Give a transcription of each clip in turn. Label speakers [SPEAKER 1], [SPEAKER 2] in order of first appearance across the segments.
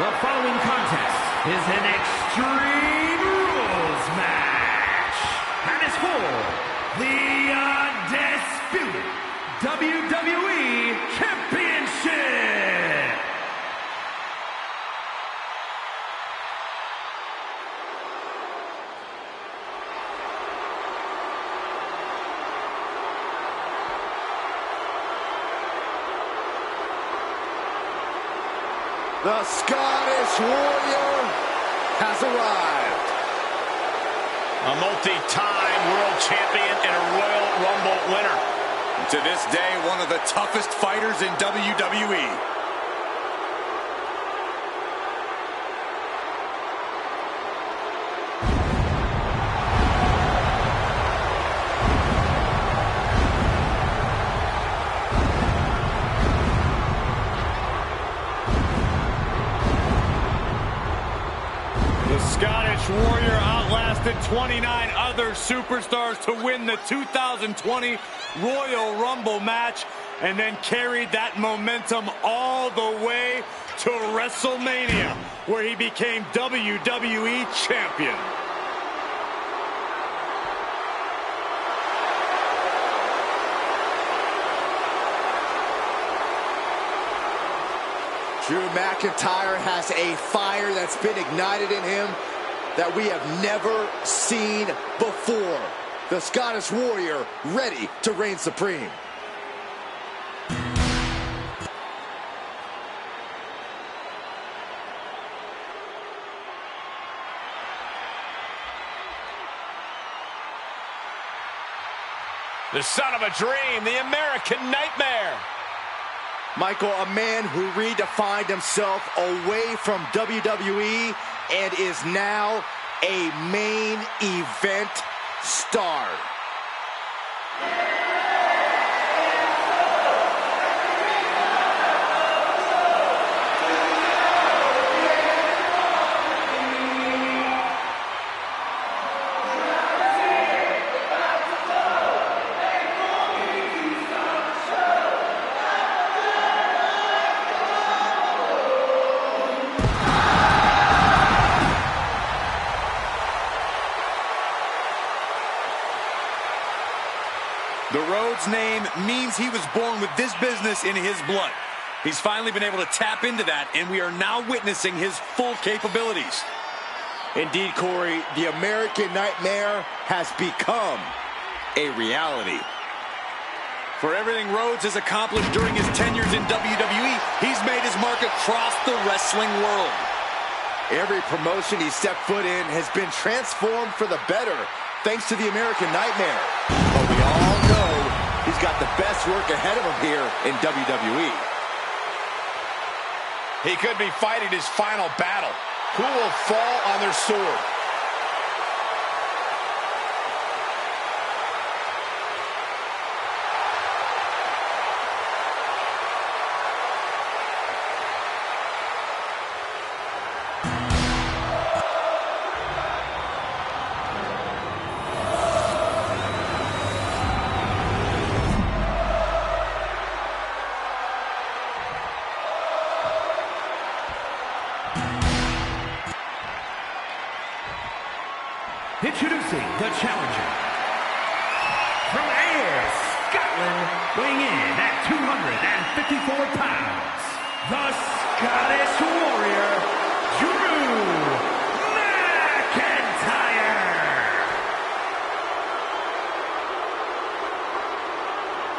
[SPEAKER 1] The following contest is an Extreme Rules match and is for the undisputed WWE Championship.
[SPEAKER 2] The Scottish Warrior has arrived.
[SPEAKER 3] A multi-time world champion and a Royal Rumble winner.
[SPEAKER 2] To this day, one of the toughest fighters in WWE.
[SPEAKER 3] The Scottish Warrior outlasted 29 other superstars to win the 2020 Royal Rumble match and then carried that momentum all the way to WrestleMania, where he became WWE Champion.
[SPEAKER 2] Drew McIntyre has a fire that's been ignited in him that we have never seen before. The Scottish Warrior ready to reign supreme.
[SPEAKER 3] The son of a dream, the American Nightmare.
[SPEAKER 2] Michael, a man who redefined himself away from WWE and is now a main event star.
[SPEAKER 4] The Rhodes name means he was born with this business in his blood. He's finally been able to tap into that, and we are now witnessing his full capabilities.
[SPEAKER 2] Indeed, Corey, the American Nightmare has become a reality.
[SPEAKER 4] For everything Rhodes has accomplished during his tenures in WWE, he's made his mark across the wrestling world.
[SPEAKER 2] Every promotion he stepped foot in has been transformed for the better, thanks to the American Nightmare. But we all know he's got the best work ahead of him here in WWE.
[SPEAKER 3] He could be fighting his final battle. Who will fall on their sword?
[SPEAKER 1] Introducing the challenger. From Ayr, Scotland, weighing in at 254 pounds, the Scottish Warrior, Drew McIntyre.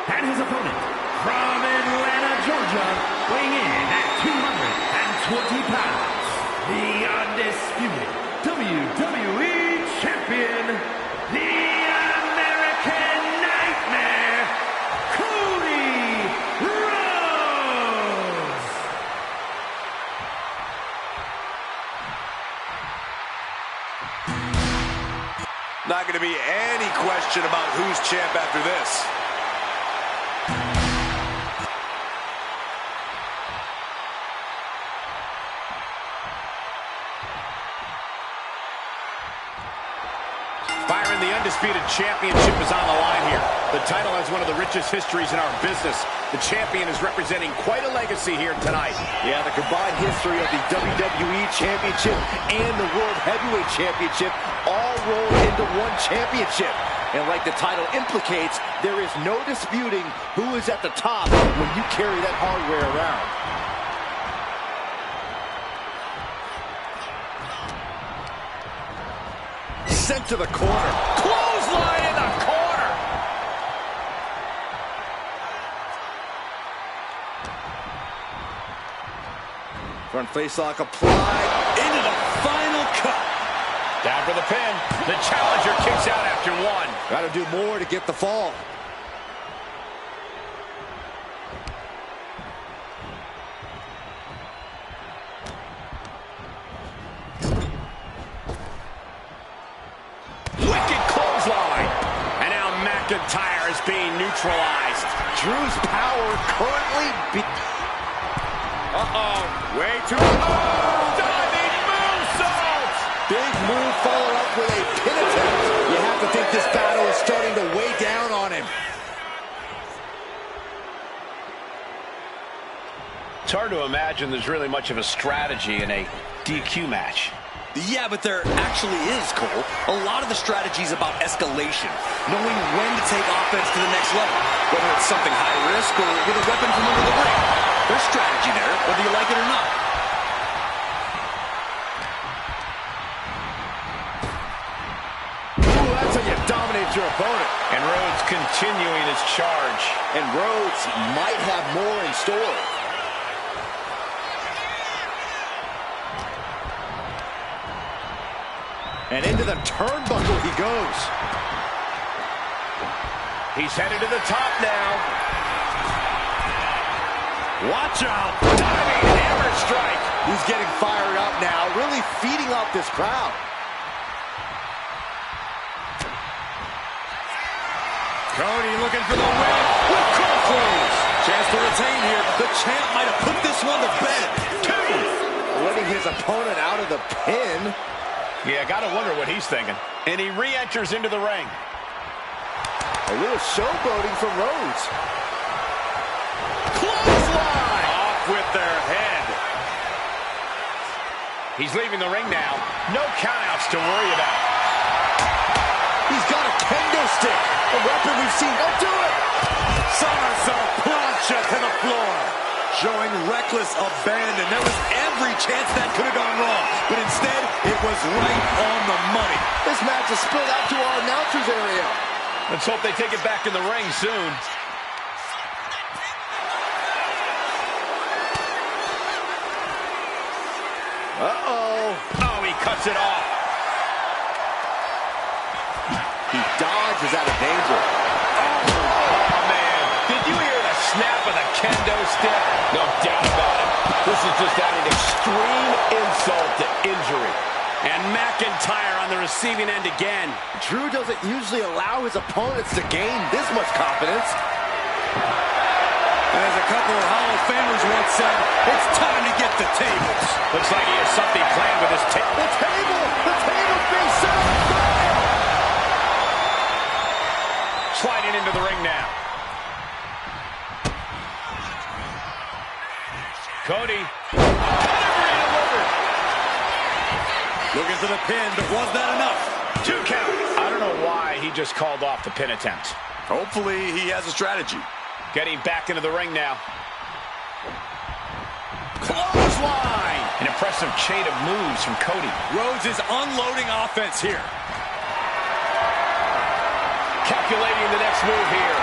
[SPEAKER 1] And his opponent, from Atlanta, Georgia, weighing in at 220 pounds, the undisputed WWE Champion, the American Nightmare, Cody Rhodes.
[SPEAKER 4] Not going to be any question about who's champ after this.
[SPEAKER 3] Byron, the undisputed championship is on the line here. The title has one of the richest histories in our business.
[SPEAKER 4] The champion is representing quite a legacy here tonight.
[SPEAKER 2] Yeah, the combined history of the WWE Championship and the World Heavyweight Championship all rolled into one championship. And like the title implicates, there is no disputing who is at the top when you carry that hardware around. Sent to the corner.
[SPEAKER 4] Clothesline in the corner.
[SPEAKER 2] Front facelock applied.
[SPEAKER 4] Into the final cut. Down for the pin. The challenger kicks out after one.
[SPEAKER 2] Got to do more to get the fall.
[SPEAKER 4] Wicked clothesline. And now McIntyre is being neutralized.
[SPEAKER 2] Drew's power currently
[SPEAKER 4] Way too low. Diving moonsault.
[SPEAKER 2] Big move followed up with a pin attempt. You have to think this battle is starting to weigh down on him.
[SPEAKER 4] It's hard to imagine there's really much of a strategy in a DQ match.
[SPEAKER 5] Yeah, but there actually is, Cole. A lot of the strategy is about escalation, knowing when to take offense to the next level, whether it's something high risk or with a weapon from under the ring. There's strategy there, whether you like it or not.
[SPEAKER 2] Ooh, that's how you dominate your opponent.
[SPEAKER 4] And Rhodes continuing his charge.
[SPEAKER 2] And Rhodes might have more in store. And into the turnbuckle he goes.
[SPEAKER 4] He's headed to the top now. Watch out. Diving hammer strike.
[SPEAKER 2] He's getting fired up now, really feeding off this crowd.
[SPEAKER 4] Cody looking for the win with cold close.
[SPEAKER 5] Chance to retain here. The champ might have put this one to bed.
[SPEAKER 2] Letting his opponent out of the pin.
[SPEAKER 4] Yeah, gotta wonder what he's thinking. And he re-enters into the ring.
[SPEAKER 2] A little showboating from Rhodes.
[SPEAKER 4] Clothesline! Off with their head. He's leaving the ring now. No countouts to worry about.
[SPEAKER 2] He's got a kendo stick. A weapon we've seen. Don't do it!
[SPEAKER 5] Somersault plancha to the floor. Showing reckless abandon. There was every chance that could have gone wrong. But instead, it was right on the money.
[SPEAKER 2] This match is spilled out to our announcers area.
[SPEAKER 4] Let's hope they take it back in the ring soon.
[SPEAKER 2] Uh-oh.
[SPEAKER 4] Oh, he cuts it off.
[SPEAKER 2] He dodges out of danger.
[SPEAKER 4] Oh, man. Did you hear the snap of the kendo stick? No doubt about it. This is just adding extreme insult to injury. And McIntyre on the receiving end again.
[SPEAKER 2] Drew doesn't usually allow his opponents to gain this much confidence.
[SPEAKER 5] As a couple of Hall of Famers once said, it's time to get the tables.
[SPEAKER 4] Looks like he has something planned with his table.
[SPEAKER 2] The table's being set on fire.
[SPEAKER 4] Sliding into the ring now. Cody.
[SPEAKER 5] Looking for the pin, but was that enough?
[SPEAKER 4] 2 count. I don't know why he just called off the pin attempt.
[SPEAKER 5] Hopefully he has a strategy.
[SPEAKER 4] Getting back into the ring now.
[SPEAKER 5] Clothesline!
[SPEAKER 4] An impressive chain of moves from Cody.
[SPEAKER 5] Rhodes is unloading offense here.
[SPEAKER 4] Calculating the next move here.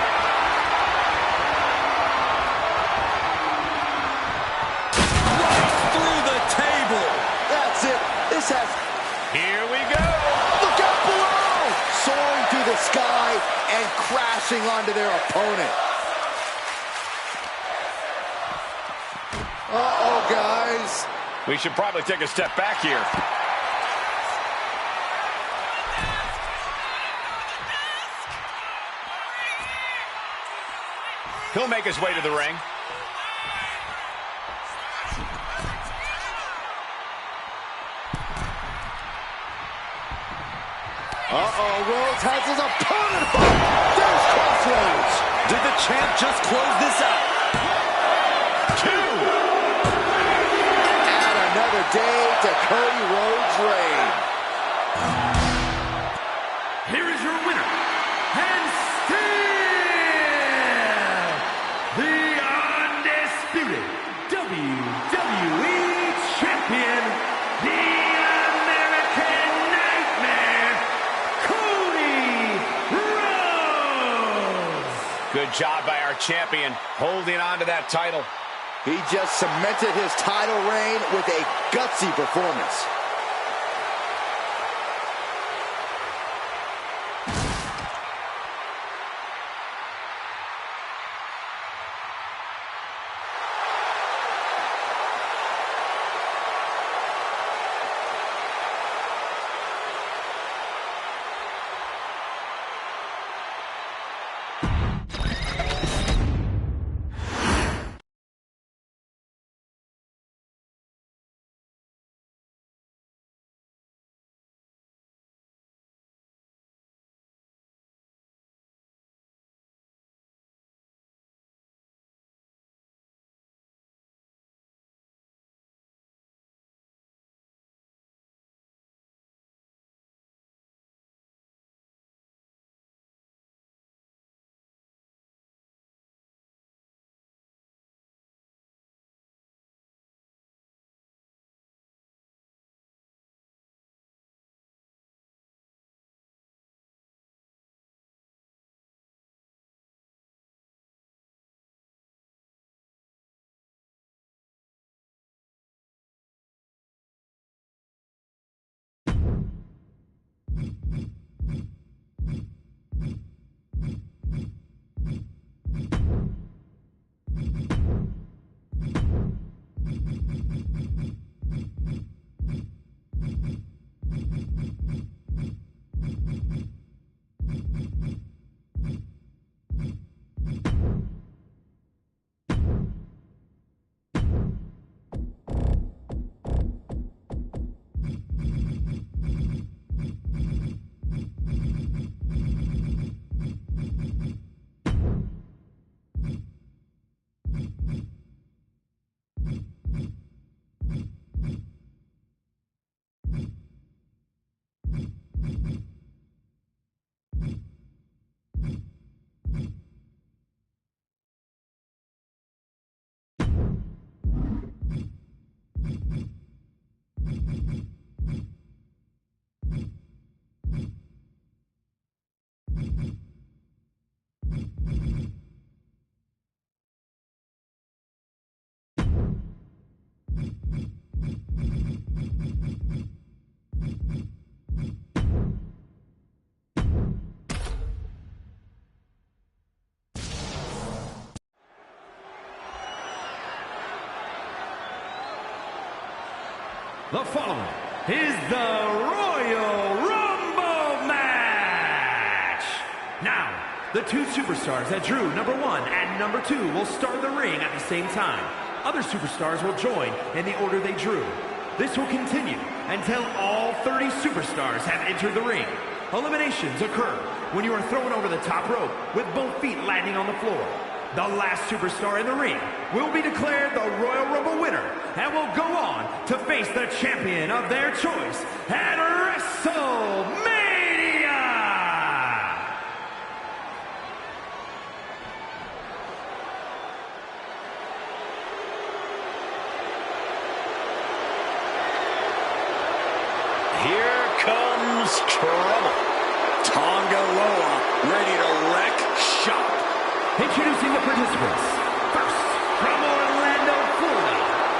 [SPEAKER 5] Right through the table.
[SPEAKER 2] That's it. This has...
[SPEAKER 4] Here we go.
[SPEAKER 2] Look out below! Soaring through the sky and crashing onto their opponent. Uh-oh, guys.
[SPEAKER 4] We should probably take a step back here. He'll make his way to the ring.
[SPEAKER 2] Uh-oh, Rhodes has his opponent. There's Crossroads.
[SPEAKER 5] Did the champ just close this out?
[SPEAKER 2] another day to Cody Rhodes' reign.
[SPEAKER 1] Here is your winner, and still the undisputed WWE Champion, the American Nightmare, Cody Rhodes.
[SPEAKER 3] Good job by our champion holding on to that title.
[SPEAKER 2] He just cemented his title reign with a gutsy performance.
[SPEAKER 1] The following is the Royal Rumble match. Now, the two superstars that drew number 1 and number 2 will start the ring at the same time. Other superstars will join in the order they drew. This will continue until all 30 superstars have entered the ring. Eliminations occur when you are thrown over the top rope with both feet landing on the floor. The last superstar in the ring will be declared the Royal Rumble winner and will go on to face the champion of their choice at WrestleMania!
[SPEAKER 4] Here comes trouble.
[SPEAKER 5] Tonga Loa ready to wreck shop.
[SPEAKER 1] Introducing the participants. First, from Orlando, Florida,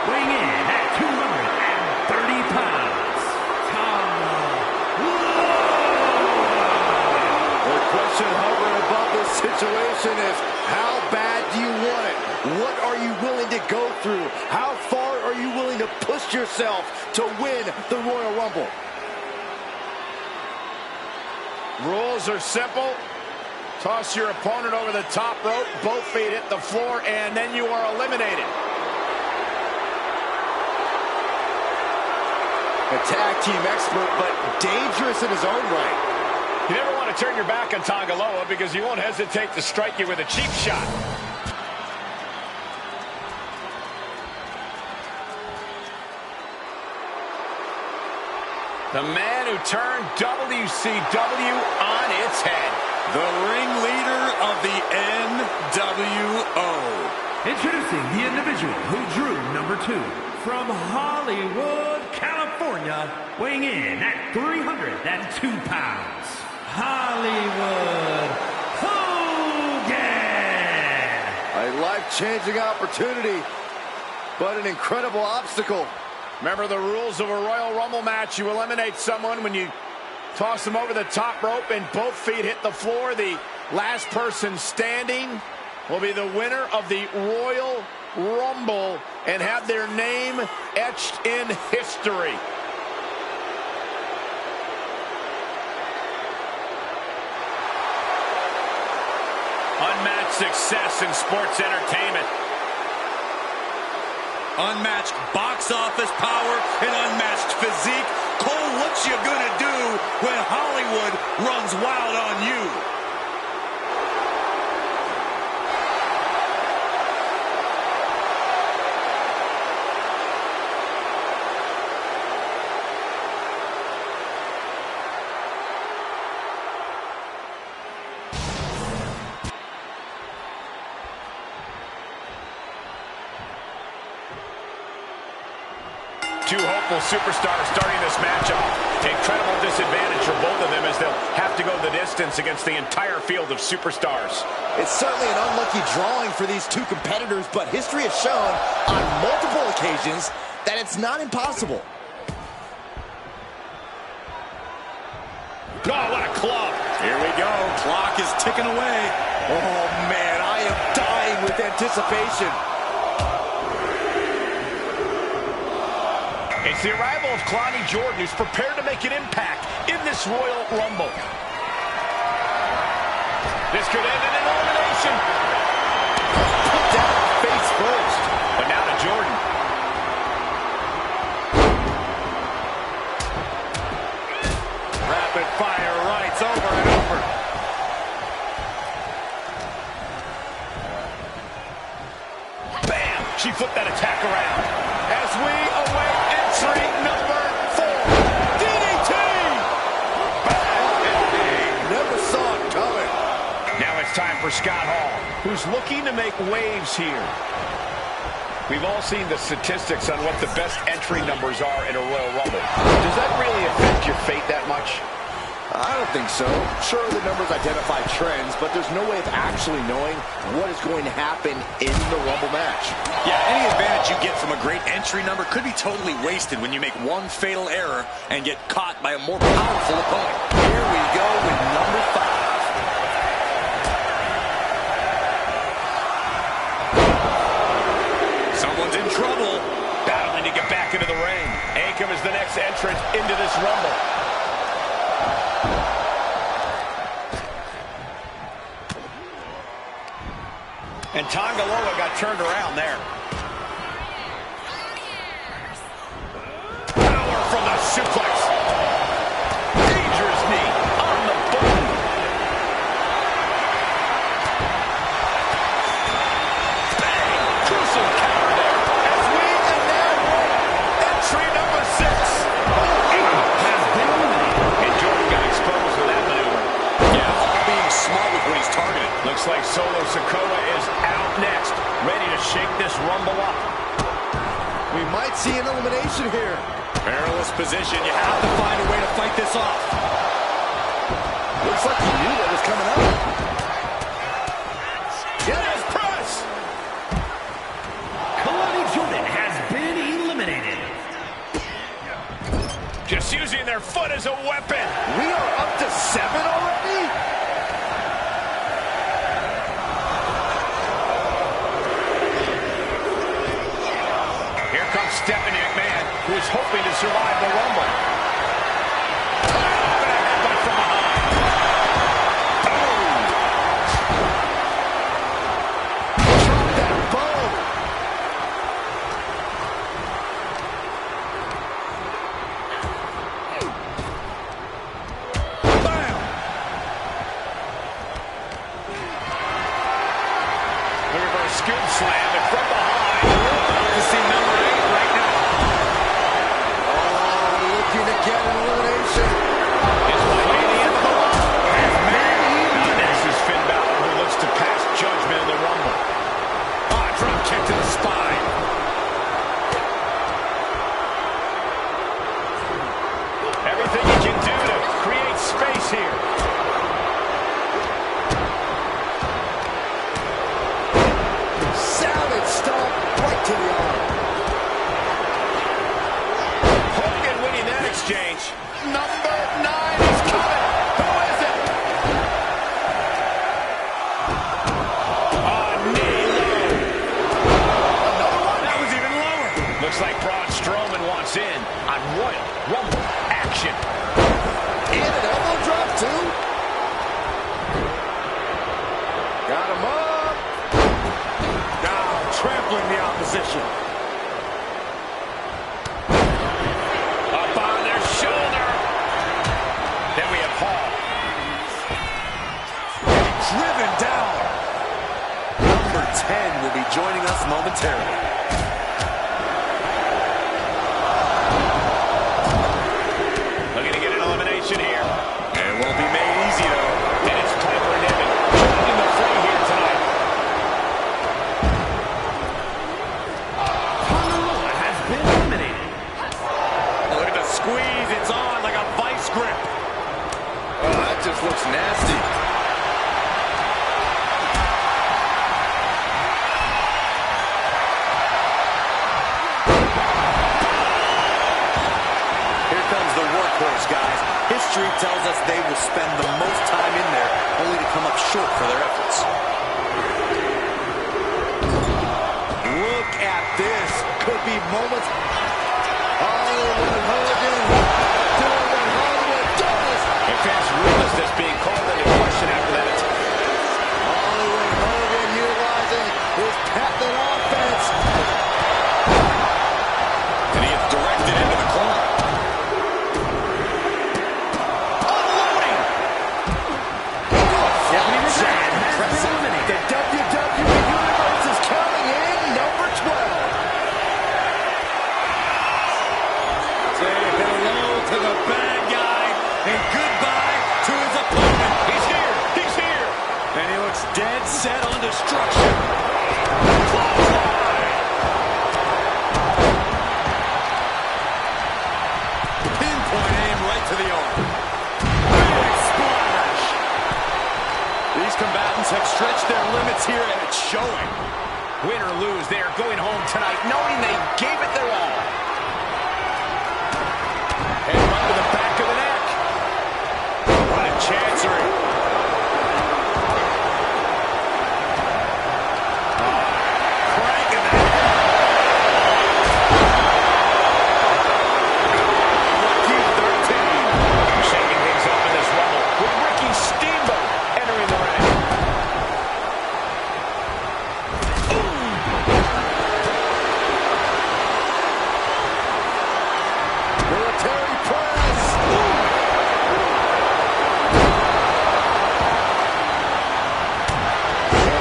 [SPEAKER 1] weighing in at 230 pounds, Tonga Loa.
[SPEAKER 2] The question hovering above this situation is, how bad do you want it? What are you willing to go through? How far are you willing to push yourself to win the Royal Rumble?
[SPEAKER 3] Rules are simple. Toss your opponent over the top rope, both feet hit the floor, and then you are eliminated.
[SPEAKER 2] A tag team expert, but dangerous in his own right.
[SPEAKER 3] You never want to turn your back on Tonga Loa because he won't hesitate to strike you with a cheap shot.
[SPEAKER 4] The man who turned WCW on its head.
[SPEAKER 5] The ringleader of the NWO.
[SPEAKER 1] Introducing the individual who drew number 2 from Hollywood, California, weighing in at 302 pounds, Hollywood Hogan.
[SPEAKER 2] A life-changing opportunity, but an incredible obstacle.
[SPEAKER 4] Remember the rules of a Royal Rumble match. You eliminate someone when you toss them over the top rope and both feet hit the floor. The last person standing will be the winner of the Royal Rumble and have their name etched in history. Unmatched success in sports entertainment.
[SPEAKER 5] Unmatched box office power and unmatched physique. Cole, what you gonna do when Hollywood runs wild on you?
[SPEAKER 4] Two hopeful superstars starting this match off. Incredible disadvantage for both of them as they'll have to go the distance against the entire field of superstars.
[SPEAKER 2] It's certainly an unlucky drawing for these two competitors, but history has shown on multiple occasions that it's not impossible.
[SPEAKER 4] Oh, what a club.
[SPEAKER 5] Here we go. Clock is ticking away.
[SPEAKER 2] Oh, man, I am dying with anticipation.
[SPEAKER 4] It's the arrival of Clowney Jordan, who's prepared to make an impact in this Royal Rumble. This could end in an elimination.
[SPEAKER 2] Put down face first.
[SPEAKER 4] But now to Jordan.
[SPEAKER 5] Rapid fire rights over and over.
[SPEAKER 4] Bam! She flipped that attack around. As we await entry number 4. DDT!
[SPEAKER 2] Never saw it coming.
[SPEAKER 4] Now it's time for Scott Hall, who's looking to make waves here. We've all seen the statistics on what the best entry numbers are in a Royal Rumble. Does that really affect your fate that much?
[SPEAKER 2] I don't think so. Sure, the numbers identify trends, but there's no way of actually knowing what is going to happen in the Rumble match.
[SPEAKER 5] Yeah, any advantage you get from a great entry number could be totally wasted when you make one fatal error and get caught by a more powerful opponent. Here we go with number 5. Someone's in trouble.
[SPEAKER 4] Battling to get back into the ring. Akam is the next entrant into this Rumble. And Tongaloa got turned around there. Power from the suplex. Dangerous knee on the button. Bang! Crucial counter there. As we announce entry number 6. And Jordan got exposed with that maneuver.
[SPEAKER 5] Yeah, all being smart with what he's targeted.
[SPEAKER 4] Looks like Solo Sikoa is out next, ready to shake this Rumble up.
[SPEAKER 2] We might see an elimination here.
[SPEAKER 5] Perilous position. You have to find a way to fight this off.
[SPEAKER 2] Looks like he knew what was coming up.
[SPEAKER 4] Yes, press!
[SPEAKER 1] Clowney Jordan has been eliminated.
[SPEAKER 4] Just using their foot as a weapon.
[SPEAKER 2] We are up to 7 already?
[SPEAKER 4] Stephanie McMahon, who is hoping to survive the Rumble. Oh, and a headbutt from behind.
[SPEAKER 2] Drop that bomb. Bam.
[SPEAKER 4] The reverse scoop slam, and from behind, to see number 8 right now.
[SPEAKER 2] Oh, looking to
[SPEAKER 3] here.
[SPEAKER 2] Savage stomp right to the arm.
[SPEAKER 4] Hogan winning that exchange. Number 9 is coming. Who is it? Knee low. Another one. That was even lower. Looks like Braun Strowman wants in on Royal Rumble action.
[SPEAKER 2] And an elbow drop, too. Got him up. Now trampling the opposition.
[SPEAKER 4] Up on their shoulder. Then we have Hall.
[SPEAKER 5] Driven down. Number 10 will be joining us momentarily.
[SPEAKER 4] Looking to get an elimination here. It won't be made easy, though. And it's Piper Niven joining the fray here tonight.
[SPEAKER 1] Carmella has been eliminated.
[SPEAKER 3] Look at the squeeze. It's on like a vice grip.
[SPEAKER 2] Oh, that just looks nasty.
[SPEAKER 5] Here comes the workhorse, guys. History tells us they will spend the most time in there, only to come up short for their efforts.
[SPEAKER 2] Look at this. Could be moments. Hollywood Hogan doing what Hollywood does.
[SPEAKER 4] And fans realize this being called into question after that.
[SPEAKER 2] Hollywood Hogan utilizing his patented offense.
[SPEAKER 4] And he is directed into the corner. Unloading!
[SPEAKER 1] Stephanie McMahon has been
[SPEAKER 2] The
[SPEAKER 1] eliminated.
[SPEAKER 2] WWE Universe is counting in number 12.
[SPEAKER 3] Say hello to the bad guy and goodbye to his opponent.
[SPEAKER 4] He's here! He's here!
[SPEAKER 3] And he looks dead set on destruction.
[SPEAKER 5] Pinpoint aim right to the arm.
[SPEAKER 3] Big splash.
[SPEAKER 5] These combatants have stretched their limits here, and it's showing.
[SPEAKER 4] Win or lose, they are going home tonight knowing they gave it their all. And right to the back of the neck. What a chancery. Cranking that. Lucky 13. Shaking things up in this rumble with Ricky Steamboat entering the ring.
[SPEAKER 2] Military press.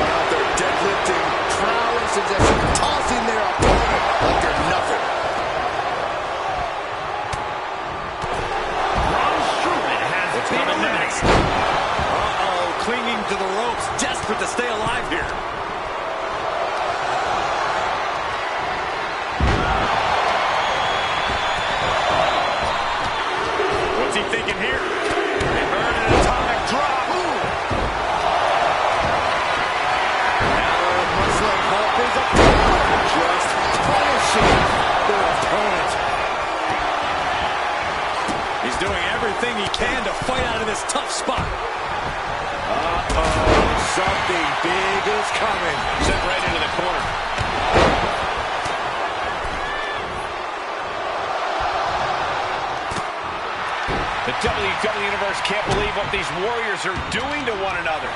[SPEAKER 2] Out there deadlifting prowess and just tossing their opponent like they're nothing.
[SPEAKER 1] Braun Strowman has been eliminated.
[SPEAKER 3] Uh-oh, clinging to the ropes, desperate to stay alive here. What's he thinking here? Inverted atomic drop.
[SPEAKER 2] Muslim Hulk is a just punishing their opponent.
[SPEAKER 3] He's doing everything he can to fight out of this tough spot.
[SPEAKER 2] Uh-oh, something big is coming.
[SPEAKER 4] Sent right into the corner. The WWE Universe can't believe what these Warriors are doing to one another.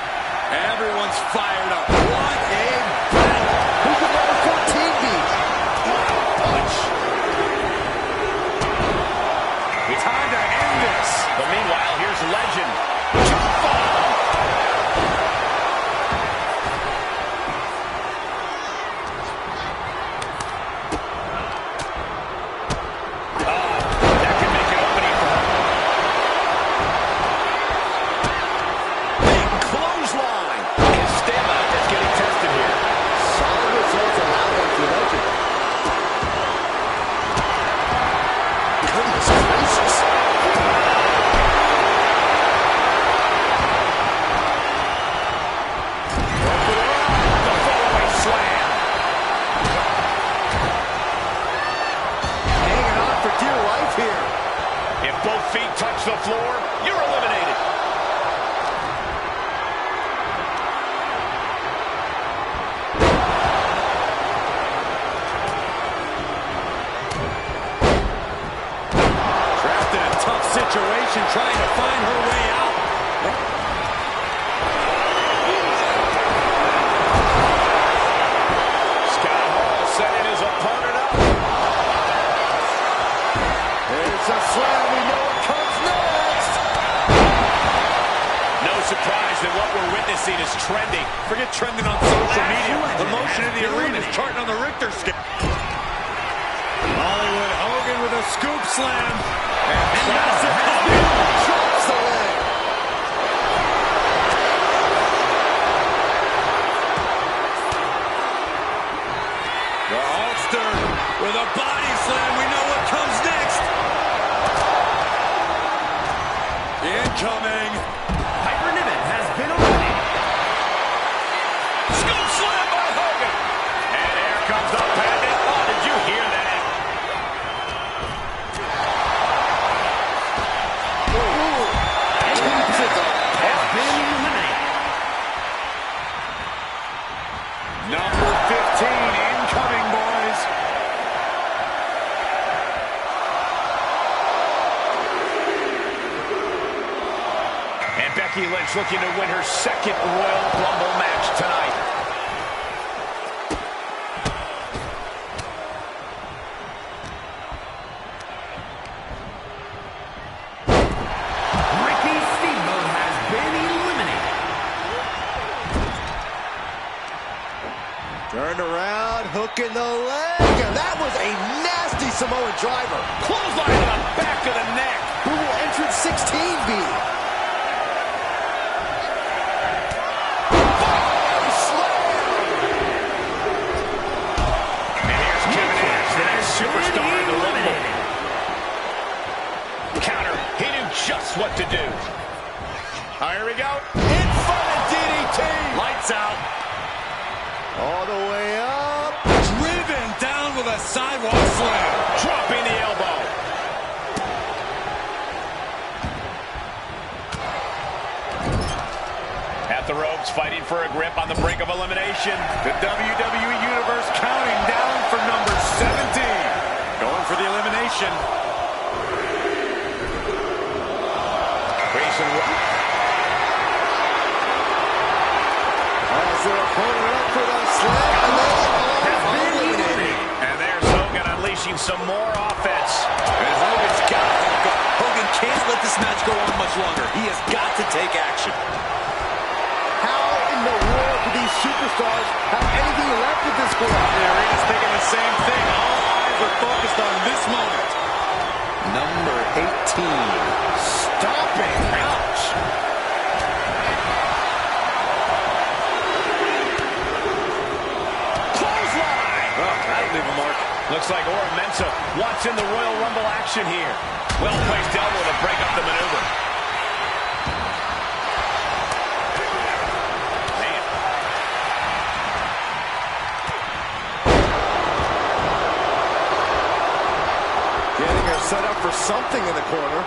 [SPEAKER 3] Everyone's fired up. What a battle.
[SPEAKER 2] Who could number 14 be?
[SPEAKER 4] Punch.
[SPEAKER 3] Time to end this.
[SPEAKER 4] But meanwhile, here's Legend. Jump bomb. That can make an opening for her. Big clothesline. His stamina is getting tested here.
[SPEAKER 2] Solid
[SPEAKER 4] reach the floor, you're eliminated.
[SPEAKER 3] Trapped in a tough situation, trying to find her way out.
[SPEAKER 4] Setting his opponent up.
[SPEAKER 2] It's a slam. We know what comes next.
[SPEAKER 4] No surprise that what we're witnessing is trending.
[SPEAKER 3] Forget trending on social media. The motion in the arena is charting on the Richter scale. Hollywood Hogan with a scoop slam. And massive Hogan drops the leg. The Hulkster with a body slam. We know what comes next. Incoming.
[SPEAKER 1] Has been eliminated.
[SPEAKER 4] Scoop slam by Hogan. And here comes the pendant. Oh, did you hear that?
[SPEAKER 1] Has been eliminated.
[SPEAKER 3] Number 15 incoming, boys.
[SPEAKER 4] And Becky Lynch looking to win her second Royal Rumble match tonight.
[SPEAKER 1] Ricky Steamboat has been eliminated.
[SPEAKER 2] Turned around, hooking the leg, and that was a nasty Samoan driver.
[SPEAKER 4] Clothesline to the back of the neck.
[SPEAKER 2] Who will entrance 16 be?
[SPEAKER 4] And here's Kevin Nash, the next superstar in the Rumble. Counter. He knew just what to do. Oh, here we go.
[SPEAKER 2] In front of DDT.
[SPEAKER 3] Lights out.
[SPEAKER 2] All the way up.
[SPEAKER 3] Driven down with a sidewalk slam.
[SPEAKER 4] Dropping the elbow. At the ropes, fighting for a grip on the brink of elimination.
[SPEAKER 3] The WWE Universe counting down for number 17. Going for the elimination.
[SPEAKER 4] Grayson
[SPEAKER 2] As their opponent up for the slam, and they are eliminated.
[SPEAKER 4] And there's Hogan unleashing some more offense.
[SPEAKER 5] And Hogan's got to let go. Hogan can't let this match go on much longer. He has got to take action.
[SPEAKER 2] How in the world do these superstars have anything left at this point?
[SPEAKER 3] The arena's thinking the same thing. All eyes are focused on this moment.
[SPEAKER 5] Number 18.
[SPEAKER 2] Stomping. Ouch.
[SPEAKER 4] Clothesline.
[SPEAKER 3] Oh, that'll leave a mark.
[SPEAKER 4] Looks like Ora Mensa wants in the Royal Rumble action here. Well-placed elbow to break up the maneuver. Man.
[SPEAKER 2] Getting her set up for something in the corner.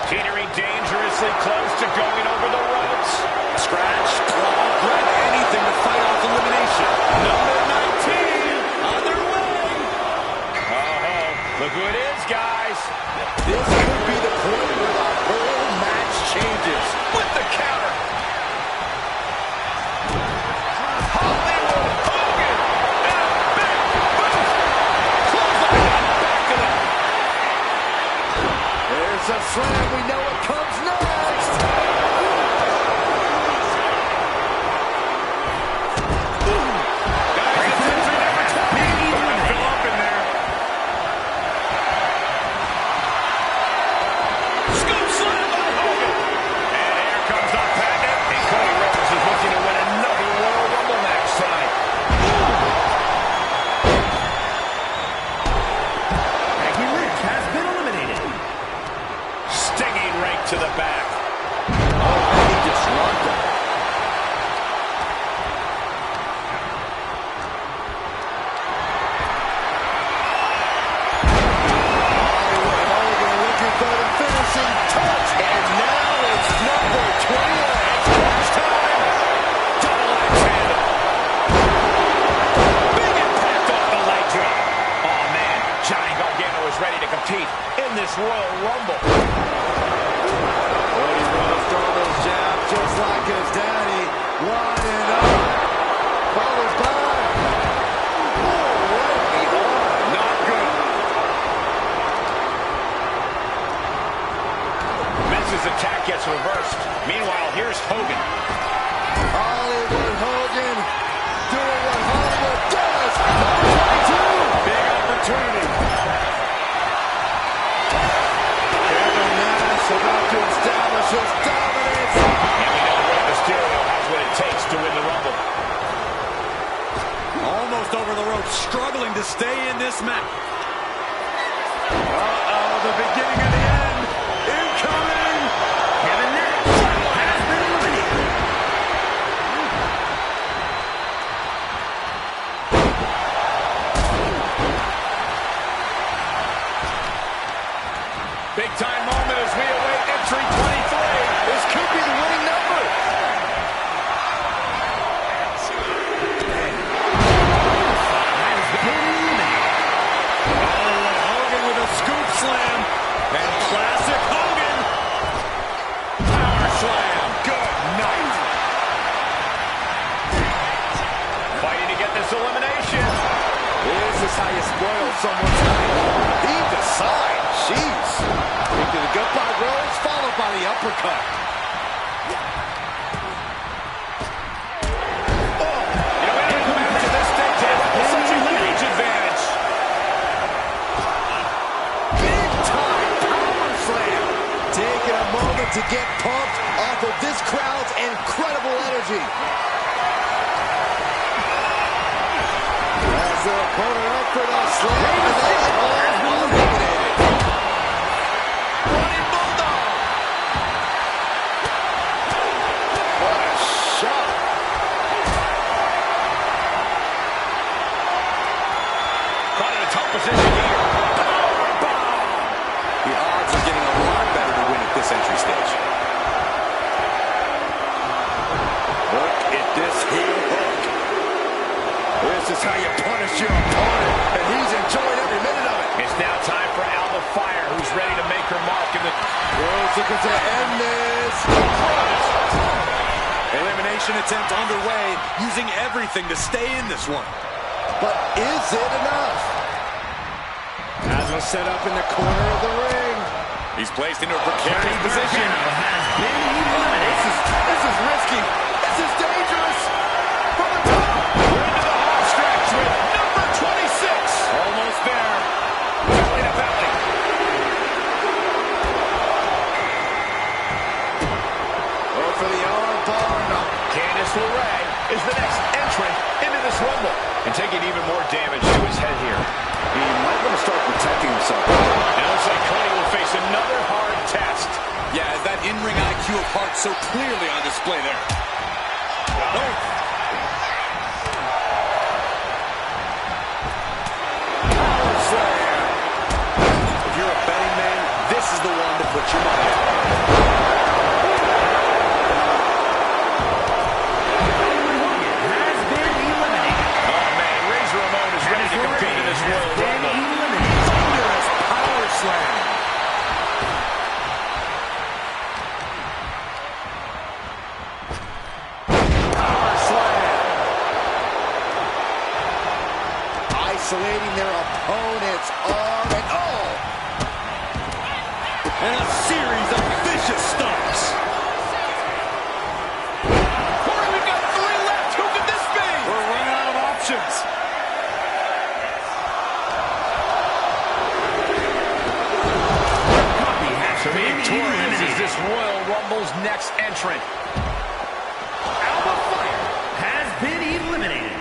[SPEAKER 4] Teetering dangerously close to going over the ropes.
[SPEAKER 5] Scratch, claw, grab anything to fight off elimination.
[SPEAKER 4] Number 19 on their way. Oh, look who it is, guys.
[SPEAKER 2] This could be the point where the whole match changes.
[SPEAKER 4] With the counter. Hollywood Hogan. And a big boot. Clothesline to the back of the...
[SPEAKER 2] There's a slam. We know what comes next.
[SPEAKER 4] Guys, it's entry number 20.
[SPEAKER 3] Fill up in there.
[SPEAKER 4] Scoop slam by Hogan. And here comes the pendant. And Cody Rhodes is looking to win another Royal Rumble match tonight.
[SPEAKER 1] Becky Lynch has been eliminated.
[SPEAKER 4] Royal Rumble.
[SPEAKER 2] Cody Rhodes throwing those jabs just like his daddy. Winding up. Followed by. Right in the arm.
[SPEAKER 4] Not good. Miz's attack gets reversed. Meanwhile, here's Hogan.
[SPEAKER 2] Hollywood Hogan doing what Hollywood does. Number 22.
[SPEAKER 4] Big opportunity.
[SPEAKER 2] Kevin Nash about to establish his dominance.
[SPEAKER 4] And we know Rey Mysterio has what it takes to win the Rumble.
[SPEAKER 5] Almost over the rope, struggling to stay in this match.
[SPEAKER 2] Uh-oh, the beginning of the end. Incoming.
[SPEAKER 1] Kevin Nash has been eliminated.
[SPEAKER 4] Big time moment as we await entry 23.
[SPEAKER 2] This could be the winning number.
[SPEAKER 5] Hogan with a scoop slam. And classic Hogan.
[SPEAKER 4] Power slam. Good night. Fighting to get this elimination.
[SPEAKER 2] This is how you spoil someone's night. He decides. Jeez. Into the goodbye Rhodes, followed by the uppercut. To get pumped off of this crowd's incredible energy. As their opponent up for the slam, and they are eliminated. Running Bulldog. What a shot.
[SPEAKER 4] Caught in a tough position here.
[SPEAKER 2] The odds are getting a lot better to win at this entry stage. Look at this heel hook. This is how you punish your opponent, and he's enjoying every minute of it.
[SPEAKER 4] It's now time for Alba Fire, who's ready to make her mark in the...
[SPEAKER 2] Rhodes looking to end this.
[SPEAKER 5] Elimination attempt underway, using everything to stay in this one.
[SPEAKER 2] But is it enough? As a set up in the corner of the ring.
[SPEAKER 5] He's placed into a precarious position.
[SPEAKER 2] This is risky. This is dangerous. From the top.
[SPEAKER 4] We're into the home stretch with number 26. Almost there. Belly to belly.
[SPEAKER 2] Oh, for the arm bar. No.
[SPEAKER 4] Candice LeRae is the next entrant into this Rumble. And taking even more damage to his head here.
[SPEAKER 2] He might want to start protecting himself.
[SPEAKER 4] And it looks like Cody will face another hard test.
[SPEAKER 5] Yeah, that in-ring IQ of Hart so clearly on display there. Oh.
[SPEAKER 2] Power slam. If you're a betting man, this is the one to put your money on. Isolating their opponent's arm and all.
[SPEAKER 5] And a series of vicious stomps.
[SPEAKER 4] Corey, we've got 3 left. Who could this be?
[SPEAKER 5] We're running out of options.
[SPEAKER 4] Victorious is this Royal Rumble's next entrant.
[SPEAKER 1] Alba Fire has been eliminated.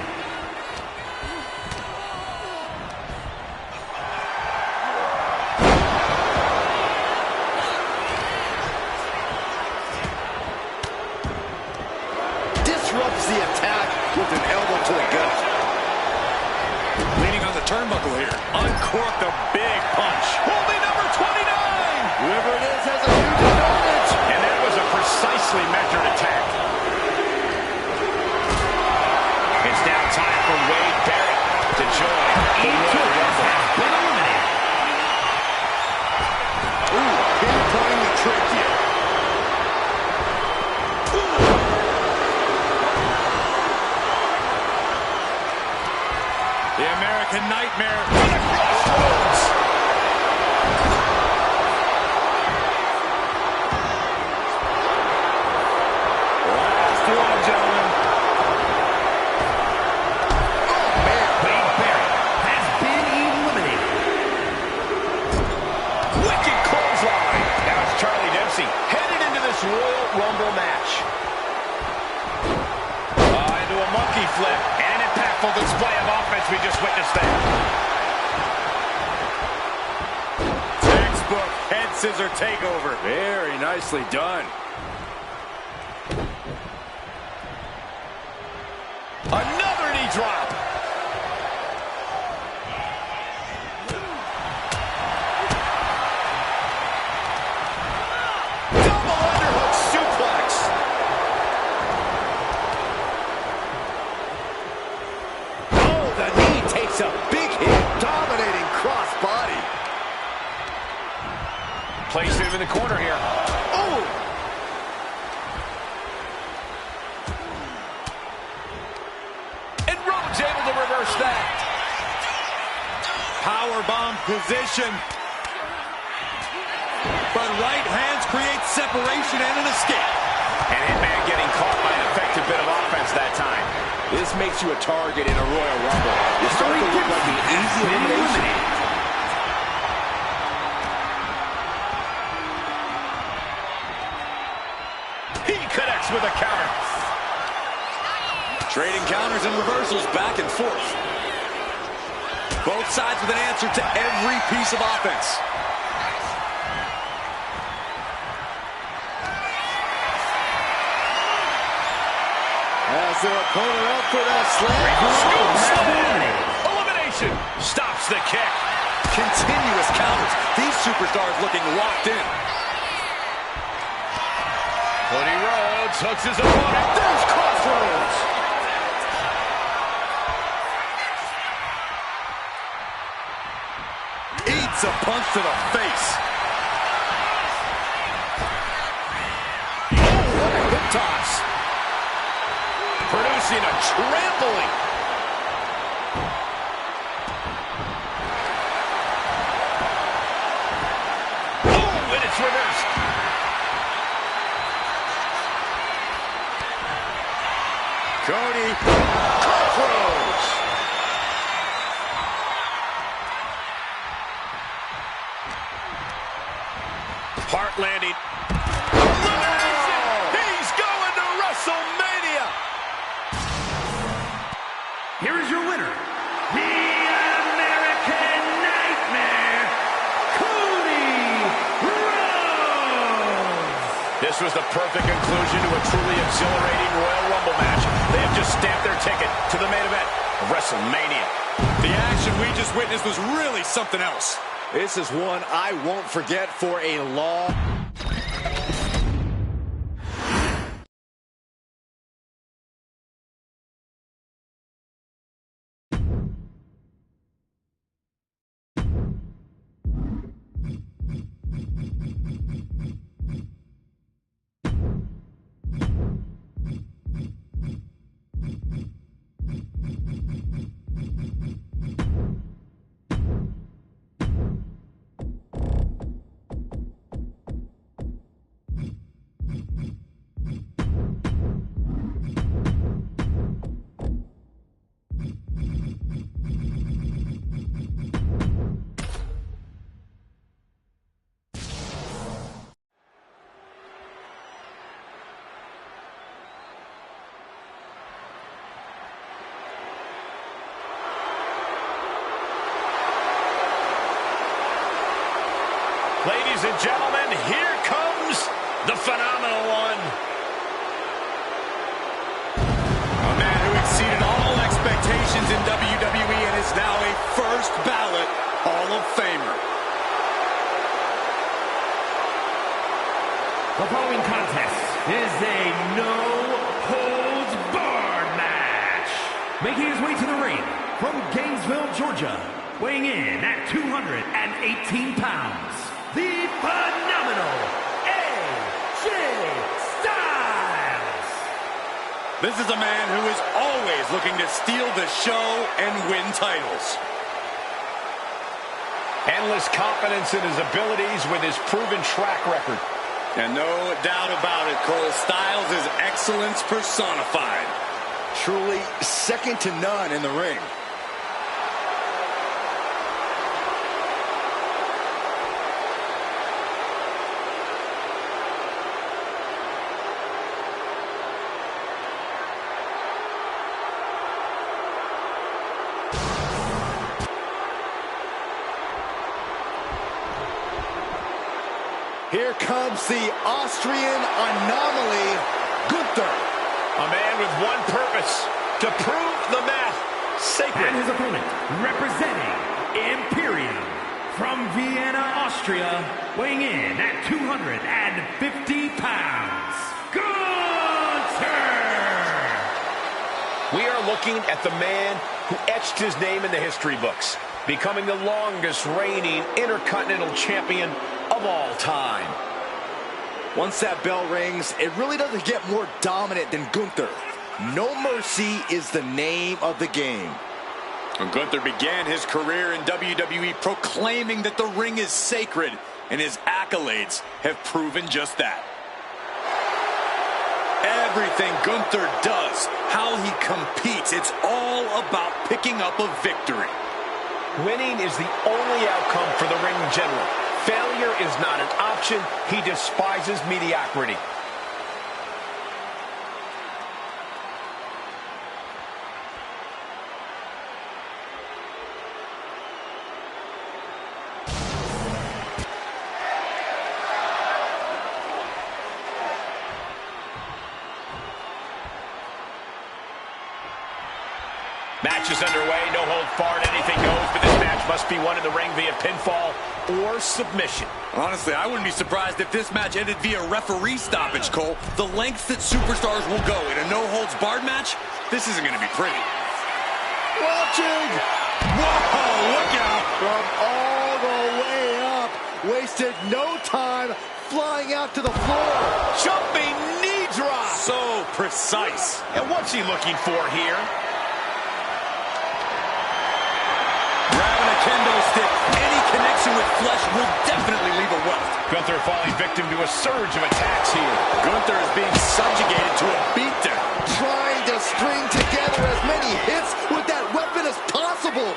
[SPEAKER 2] Disrupts the attack with an elbow to the gut.
[SPEAKER 5] Leaning on the turnbuckle here. Uncorked a big punch.
[SPEAKER 4] Holding number 29.
[SPEAKER 2] Whoever it is has a huge advantage.
[SPEAKER 4] And that was a precisely measured attack. It's now time for Wade Barrett to join the Royal Rumble.
[SPEAKER 3] Nightmare to the crossroads. Last one, gentlemen.
[SPEAKER 1] Oh, man. Wade Barrett has been eliminated.
[SPEAKER 4] Wicked clothesline. Now it's Charlie Dempsey headed into this Royal Rumble match. Into a monkey flip. And an impactful display of offense we just witnessed there.
[SPEAKER 3] Textbook head scissor takeover.
[SPEAKER 2] Very nicely done.
[SPEAKER 4] Another knee drop. Double underhook suplex. Oh, the knee takes a big hit.
[SPEAKER 2] Dominating crossbody.
[SPEAKER 4] Placed him in the corner here. Oh! And Rhodes able to reverse that.
[SPEAKER 3] Powerbomb position. But right hands create separation and an escape.
[SPEAKER 4] And Hitman getting caught by an effective bit of offense that time.
[SPEAKER 2] This makes you a target in a Royal Rumble. You start to look like an easy elimination.
[SPEAKER 4] He connects with a counter.
[SPEAKER 5] Trading counters and reversals back and forth. Both sides with an answer to every piece of offense.
[SPEAKER 2] Has their opponent up for that slam.
[SPEAKER 4] Scoop slam. Elimination. Stops the kick.
[SPEAKER 5] Continuous counters. These superstars looking locked in.
[SPEAKER 4] Cody Rhodes hooks his opponent. There's Crossroads.
[SPEAKER 5] Eats a punch to the face.
[SPEAKER 4] Oh, what a hip toss. Producing a trampling. Oh, and it's reversed.
[SPEAKER 2] Cody.
[SPEAKER 4] Crossroads. Hart landing. Elimination. He's going to WrestleMania.
[SPEAKER 1] Here is your winner, the American Nightmare, Cody Rhodes.
[SPEAKER 4] This was the perfect conclusion to a truly exhilarating Royal Rumble match. They have just stamped their ticket to the main event of WrestleMania.
[SPEAKER 3] The action we just witnessed was really something else.
[SPEAKER 2] This is one I won't forget for a long...
[SPEAKER 4] Ladies and gentlemen, here comes the phenomenal one.
[SPEAKER 3] A man who exceeded all expectations in WWE and is now a first ballot Hall of Famer.
[SPEAKER 1] The following contest is a no-holds-barred match. Making his way to the ring from Gainesville, Georgia, weighing in at 218 pounds, the phenomenal AJ Styles.
[SPEAKER 3] This is a man who is always looking to steal the show and win titles.
[SPEAKER 4] Endless confidence in his abilities with his proven track record.
[SPEAKER 5] And no doubt about it, Cole, Styles is excellence personified.
[SPEAKER 2] Truly second to none in the ring. Here comes the Austrian anomaly, Gunther.
[SPEAKER 4] A man with one purpose, to prove the math sacred.
[SPEAKER 1] And his opponent, representing Imperium from Vienna, Austria, weighing in at 250 pounds, Gunther!
[SPEAKER 4] We are looking at the man who etched his name in the history books, becoming the longest reigning Intercontinental Champion of all time.
[SPEAKER 2] Once that bell rings, it really doesn't get more dominant than Gunther. No mercy is the name of the game.
[SPEAKER 5] And Gunther began his career in WWE proclaiming that the ring is sacred, and his accolades have proven just that. Everything Gunther does, how he competes, it's all about picking up a victory.
[SPEAKER 4] Winning is the only outcome for the ring general. Failure is not an option. He despises mediocrity. Match is underway, no hold barred, anything goes, but this match must be won in the ring via pinfall or submission.
[SPEAKER 5] Honestly, I wouldn't be surprised if this match ended via referee stoppage, Cole. The lengths that superstars will go in a no-holds-barred match, this isn't going to be pretty.
[SPEAKER 2] Watching!
[SPEAKER 5] Whoa, look out!
[SPEAKER 2] From all the way up, wasted no time, flying out to the floor.
[SPEAKER 4] Jumping knee drop!
[SPEAKER 5] So precise.
[SPEAKER 4] And what's he looking for here?
[SPEAKER 5] Grabbing a kendo stick, any connection with flesh will definitely leave a welt.
[SPEAKER 4] Gunther falling victim to a surge of attacks here.
[SPEAKER 5] Gunther is being subjugated to a beatdown.
[SPEAKER 2] Trying to string together as many hits with that weapon as possible.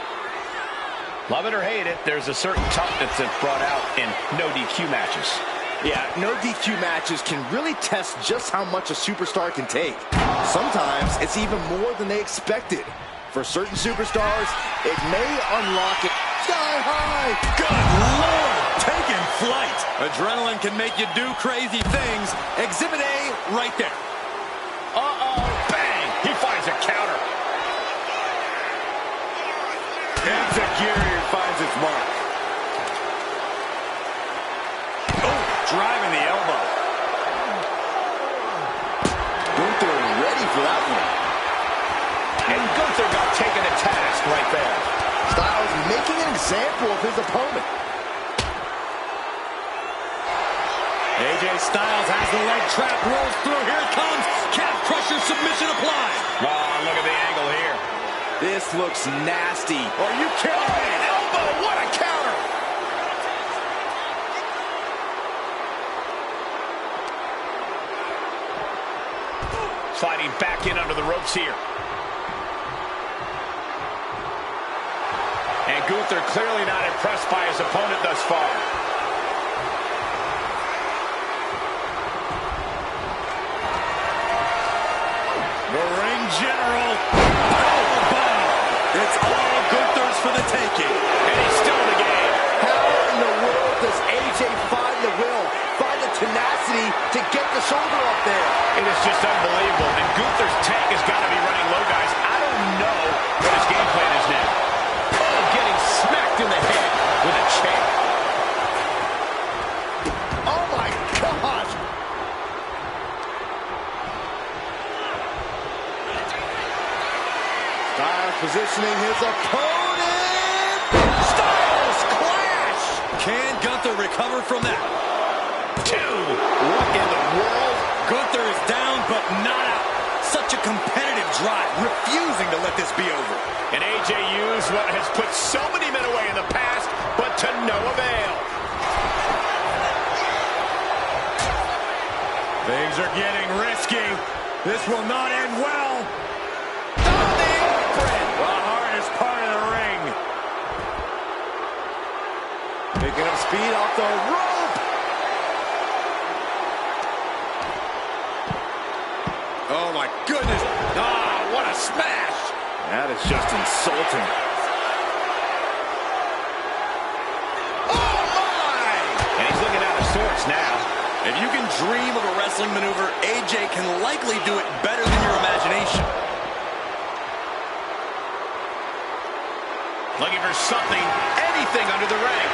[SPEAKER 4] Love it or hate it, there's a certain toughness that's brought out in no DQ matches.
[SPEAKER 2] Yeah, no DQ matches can really test just how much a superstar can take. Sometimes it's even more than they expected. For certain superstars, it may unlock it sky high.
[SPEAKER 5] Good Lord, taking flight. Adrenaline can make you do crazy things. Exhibit A right there.
[SPEAKER 4] Uh-oh, bang! He finds a counter.
[SPEAKER 5] Enziguri finds its mark. Oh, driving the elbow.
[SPEAKER 2] Gunther ready for that one.
[SPEAKER 4] And Gunther got taken to task right there.
[SPEAKER 2] Styles making an example of his opponent.
[SPEAKER 5] AJ Styles has the leg trap, rolls through. Here it comes. Calf crusher submission applied.
[SPEAKER 4] Oh, look at the angle here.
[SPEAKER 2] This looks nasty.
[SPEAKER 4] Are you kidding me? An elbow, what a counter! Sliding back in under the ropes here. And Gunther clearly not impressed by his opponent thus far.
[SPEAKER 5] The ring general. Elbow. It's all Gunther's for the taking.
[SPEAKER 4] And he's still in the game.
[SPEAKER 2] How in the world does AJ find the will, find the tenacity to get the shoulder up there?
[SPEAKER 4] It is just unbelievable. And Gunther's tank has got to be running low, guys. I don't know what his game plan is now. Oh, getting smacked in the head with a chair.
[SPEAKER 2] Oh my gosh! Styles positioning his opponent. Styles clash!
[SPEAKER 5] Can Gunther recover from that?
[SPEAKER 4] Two. What in the world?
[SPEAKER 5] Gunther is down, but not out. Such a competitive drive, refusing to let this be over.
[SPEAKER 4] And AJ used what has put so many men away in the past, but to
[SPEAKER 3] are getting risky. This will not end well. On the apron. The hardest part of the ring.
[SPEAKER 2] Picking up speed off the rope.
[SPEAKER 5] Oh, my goodness. Ah, what a smash.
[SPEAKER 2] That is just insulting.
[SPEAKER 5] Oh, my!
[SPEAKER 4] And he's looking out of sorts now.
[SPEAKER 5] If you can dream of a wrestling maneuver, AJ can likely do it better than your imagination.
[SPEAKER 4] Looking for something, anything under the ring.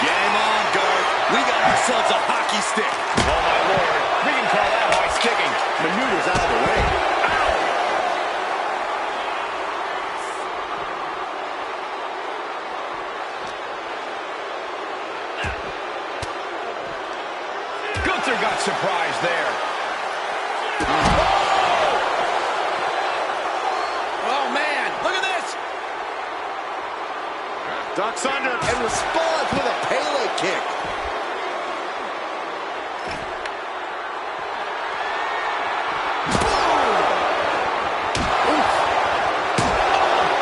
[SPEAKER 5] Game on, Garth. We got ourselves a hockey stick.
[SPEAKER 4] Oh, my Lord. We can call that high sticking.
[SPEAKER 2] Maneuvers out of the way.
[SPEAKER 4] Gunther got surprised there.
[SPEAKER 5] Oh, man. Look at this.
[SPEAKER 2] Ducks under and responds with a Pele kick.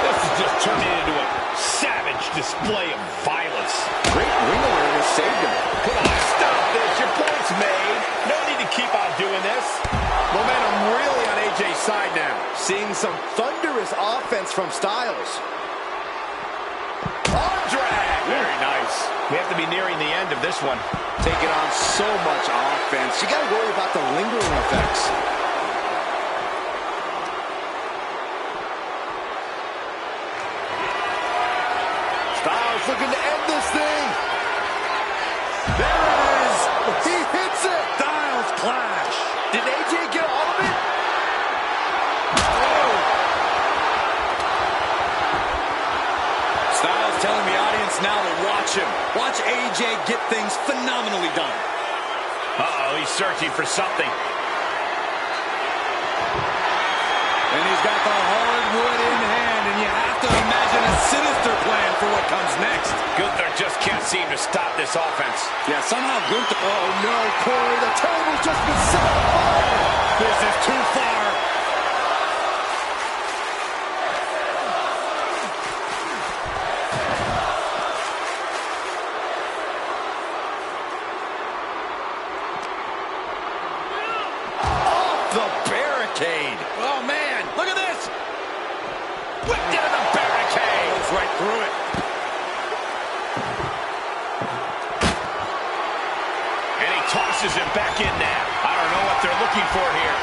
[SPEAKER 4] This is just turning into a savage display of violence.
[SPEAKER 2] Great ring awareness saved him.
[SPEAKER 4] Come on, stop this. Your point's made. No need to keep on doing this.
[SPEAKER 2] Momentum really on AJ's side now. Seeing some thunderous offense from Styles.
[SPEAKER 4] Arm drag. Very nice. We have to be nearing the end of this one.
[SPEAKER 2] Taking on so much offense. You got to worry about the lingering effects. Styles looking to end this thing. There it is. He hits it. Styles clash. Did AJ get all of it? Oh.
[SPEAKER 5] Styles telling the audience now to watch him. Watch AJ get things phenomenally done.
[SPEAKER 4] Uh-oh, he's searching for something.
[SPEAKER 5] And he's got the hardwood in hand, and you have to imagine a sinister plan for what comes next.
[SPEAKER 4] Gunther just can't seem to stop this offense.
[SPEAKER 5] Yeah, somehow Gunther...
[SPEAKER 2] Oh no, Corey, the table's just been set on fire.
[SPEAKER 5] This is too far.
[SPEAKER 2] Off the barricade.
[SPEAKER 5] Oh, man, look at this.
[SPEAKER 4] Whipped into the barricade.
[SPEAKER 5] Goes right through it.
[SPEAKER 4] And he tosses him back in now. I don't know what they're looking for here.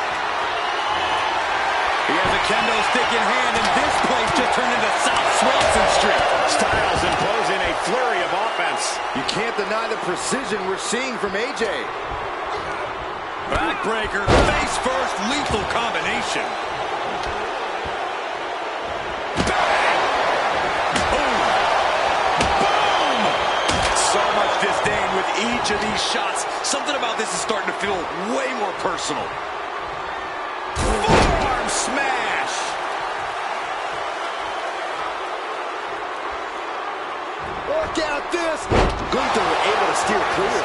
[SPEAKER 5] He has a kendo stick in hand, and this place just turned into South Swanson Street.
[SPEAKER 4] Styles imposing a flurry of offense.
[SPEAKER 2] You can't deny the precision we're seeing from AJ.
[SPEAKER 5] Backbreaker, face first, lethal combination. Boom! Boom! So much disdain with each of these shots. Something about this is starting to feel way more personal. Forearm smash!
[SPEAKER 2] Look at this. Gunther able to steer clear.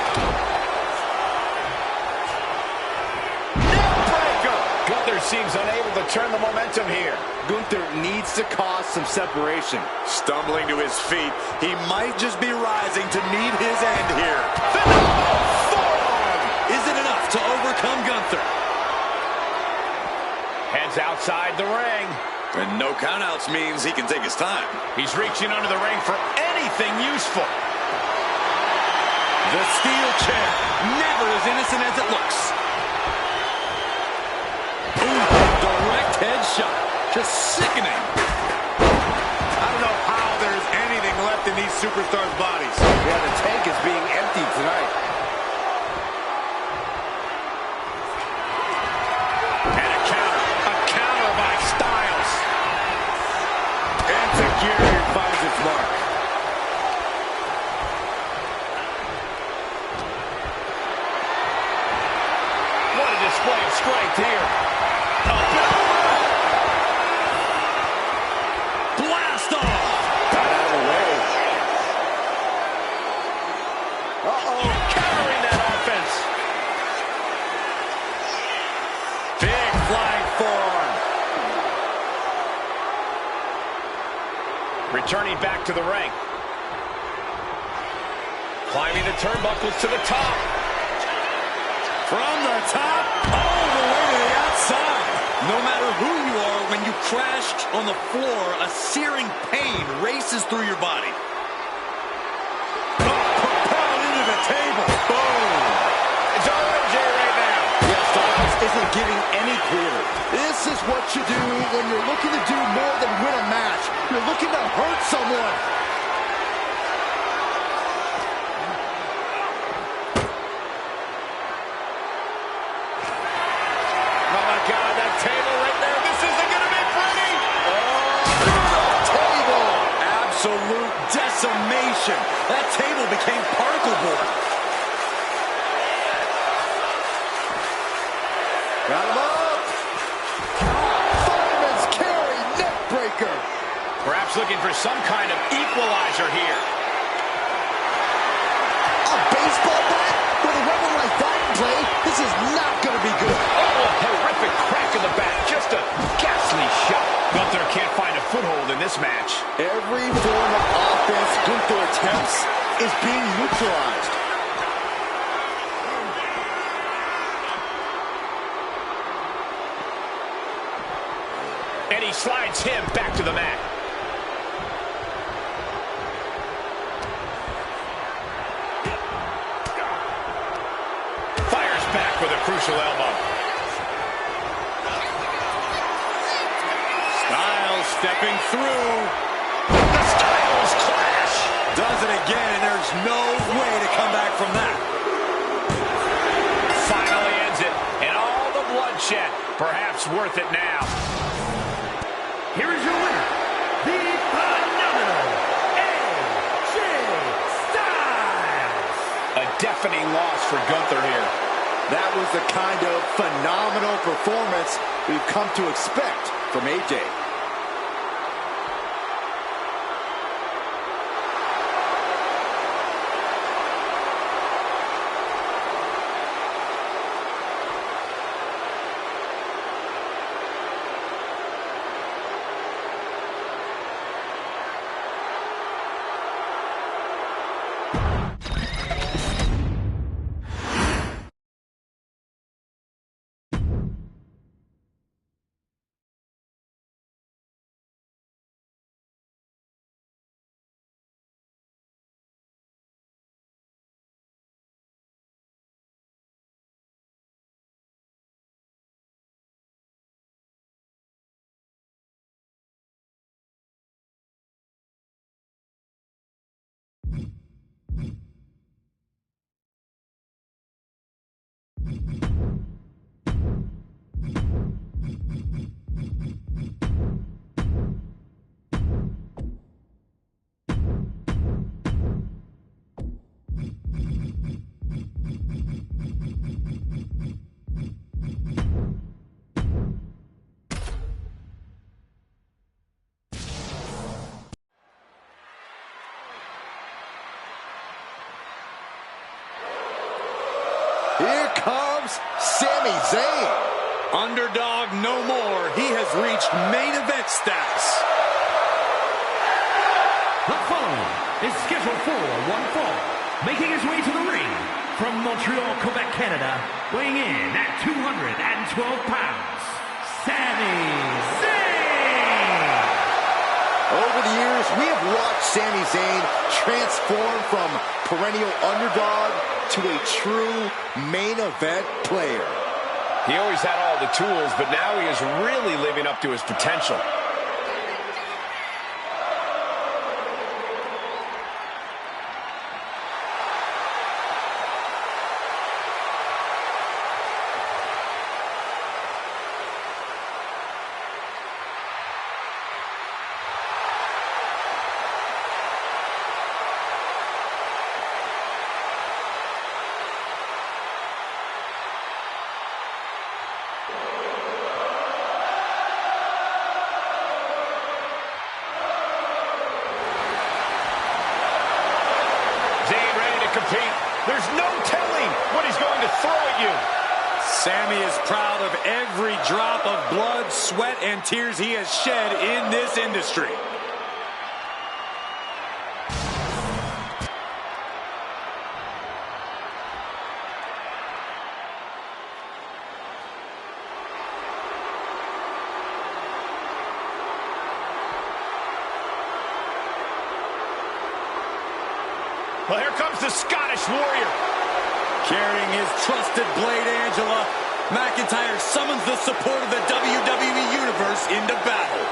[SPEAKER 4] Gunther seems unable to turn the momentum here.
[SPEAKER 2] Gunther needs to cause some separation.
[SPEAKER 5] Stumbling to his feet, he might just be rising to meet his end here. Phenomenal forearm! Is it enough to overcome Gunther?
[SPEAKER 4] Heads outside the ring.
[SPEAKER 5] And no countouts means he can take his time.
[SPEAKER 4] He's reaching under the ring for anything useful.
[SPEAKER 5] The steel chair, never as innocent as it looks. Ooh, direct headshot. Just sickening.
[SPEAKER 3] I don't know how there's anything left in these superstars' bodies.
[SPEAKER 2] Yeah, the tank is being emptied tonight.
[SPEAKER 4] And a counter by Styles.
[SPEAKER 2] Insecurity finds its mark.
[SPEAKER 4] What a display of strength here. Up and over. Blast off.
[SPEAKER 2] Got out of the way.
[SPEAKER 4] returning back to the ring. Climbing the turnbuckles to the top.
[SPEAKER 5] From the top, all the way to the outside. No matter who you are, when you crash on the floor, a searing pain races through your body. Propelled into the table. Boom.
[SPEAKER 4] It's RJ right now.
[SPEAKER 2] Yeah, Styles isn't getting any clearer. This is what you do when you're looking to do more than win a match. You're looking to hurt someone.
[SPEAKER 4] Oh my God, that table right there. This isn't going to be pretty.
[SPEAKER 2] Table.
[SPEAKER 5] Absolute decimation. That table became particle board.
[SPEAKER 2] Got him up. Fireman's carry, neck breaker.
[SPEAKER 4] Perhaps looking for some kind of equalizer here.
[SPEAKER 2] A baseball bat with a weapon like that in play. This is not going to be good.
[SPEAKER 4] Oh, a horrific crack of the bat. Just a ghastly shot. Gunther can't find a foothold in this match.
[SPEAKER 2] Every form of offense Gunther attempts is being neutralized.
[SPEAKER 4] And he slides him back to the mat. Fires back with a crucial elbow.
[SPEAKER 5] Styles stepping through.
[SPEAKER 4] The Styles clash.
[SPEAKER 5] Does it again, and there's no way to come back from that.
[SPEAKER 4] Finally ends it. And all the bloodshed. Perhaps worth it now.
[SPEAKER 1] Here is your winner, the phenomenal AJ Styles.
[SPEAKER 4] A deafening loss for Gunther here.
[SPEAKER 2] That was the kind of phenomenal performance we've come to expect from AJ. Here comes Sami Zayn.
[SPEAKER 5] Underdog no more. He has reached main event status.
[SPEAKER 1] The following is scheduled for one fall, making his way to the ring from Montreal, Quebec, Canada, weighing in at 212 pounds, Sami Zayn.
[SPEAKER 2] Over the years, we have watched Sami Zayn transform from perennial underdog to a true main event player.
[SPEAKER 4] He always had all the tools, but now he is really living up to his potential. Compete. There's no telling what he's going to throw at you.
[SPEAKER 5] Sami is proud of every drop of blood, sweat, and tears he has shed in this industry.
[SPEAKER 3] Well, here comes the Scottish Warrior.
[SPEAKER 5] Carrying his trusted blade, Angela, McIntyre summons the support of the WWE Universe into battle.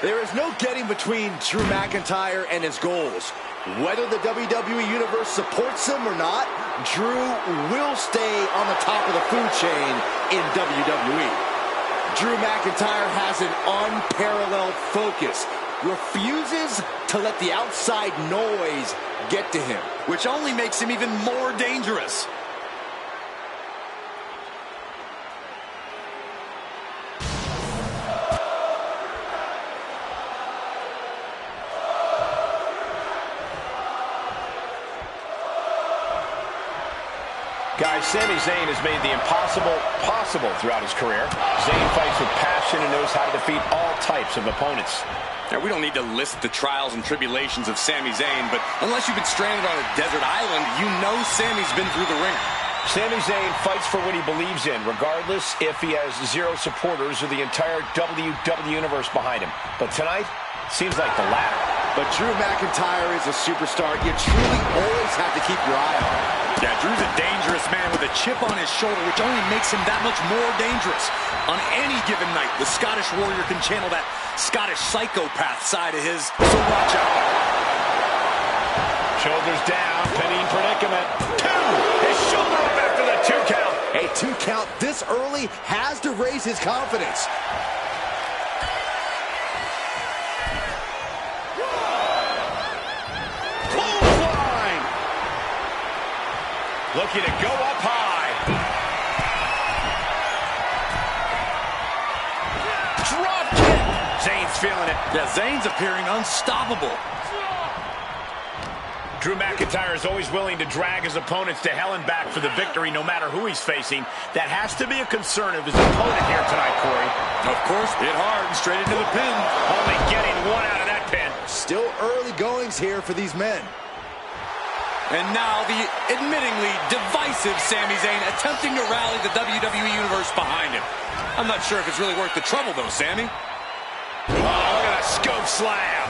[SPEAKER 2] There is no getting between Drew McIntyre and his goals. Whether the WWE Universe supports him or not, Drew will stay on the top of the food chain in WWE. Drew McIntyre has an unparalleled focus, refuses to let the outside noise get to him,
[SPEAKER 5] which only makes him even more dangerous.
[SPEAKER 4] Guys, Sami Zayn has made the impossible possible throughout his career. Zayn fights with passion and knows how to defeat all types of opponents.
[SPEAKER 5] Now, we don't need to list the trials and tribulations of Sami Zayn, but unless you've been stranded on a desert island, you know Sami's been through the ringer.
[SPEAKER 4] Sami Zayn fights for what he believes in, regardless if he has zero supporters or the entire WWE Universe behind him. But tonight, seems like the latter.
[SPEAKER 2] But Drew McIntyre is a superstar you truly always have to keep your eye on.
[SPEAKER 5] Yeah, Drew's a dangerous man with a chip on his shoulder, which only makes him that much more dangerous. On any given night, the Scottish Warrior can channel that Scottish psychopath side of his, so watch out.
[SPEAKER 4] Shoulders down, pinning predicament. Two! His shoulder up after the 2 count.
[SPEAKER 2] A 2 count this early has to raise his confidence.
[SPEAKER 4] Looking to go up high. Drop kick. Zayn's feeling it.
[SPEAKER 5] Yeah, Zayn's appearing unstoppable.
[SPEAKER 4] Drew McIntyre is always willing to drag his opponents to hell and back for the victory, no matter who he's facing. That has to be a concern of his opponent here tonight, Corey.
[SPEAKER 5] Of course, hit hard and straight into the pin.
[SPEAKER 4] Only getting one out of that pin.
[SPEAKER 2] Still early goings here for these men.
[SPEAKER 5] And now the admittingly divisive Sami Zayn attempting to rally the WWE Universe behind him. I'm not sure if it's really worth the trouble, though, Sami.
[SPEAKER 4] Oh, look at that scope slam.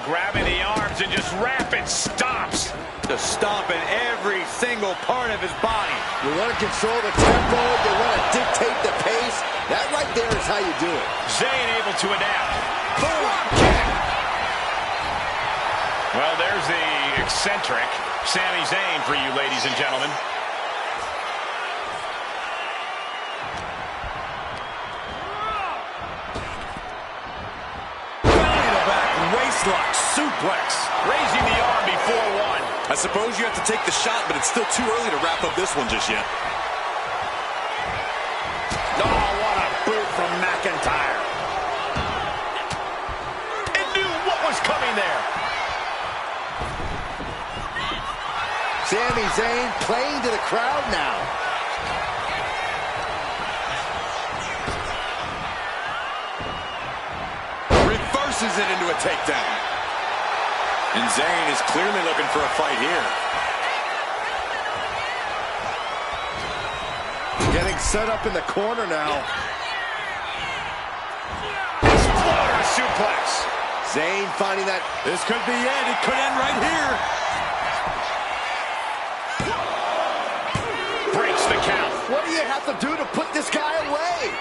[SPEAKER 4] Grabbing the arms and just rapid stomps.
[SPEAKER 5] Just stomping every single part of his body.
[SPEAKER 2] You want to control the tempo, you want to dictate the pace. That right there is how you do it.
[SPEAKER 4] Zayn able to adapt. Drop kick. Well, there's the eccentric Sami Zayn for you, ladies and gentlemen.
[SPEAKER 5] Back waistlock suplex.
[SPEAKER 4] Raising the arm before one.
[SPEAKER 5] I suppose you have to take the shot, but it's still too early to wrap up this one just yet.
[SPEAKER 4] Oh, what a boot from McIntyre. It knew what was coming there.
[SPEAKER 2] Sami Zayn playing to the crowd now.
[SPEAKER 5] Reverses it into a takedown. And Zayn is clearly looking for a fight here.
[SPEAKER 2] Getting set up in the corner now.
[SPEAKER 4] Exploder suplex.
[SPEAKER 2] Zayn finding that.
[SPEAKER 5] This could be it. It could end right here.
[SPEAKER 4] Breaks the count.
[SPEAKER 2] What do you have to do to put this guy away?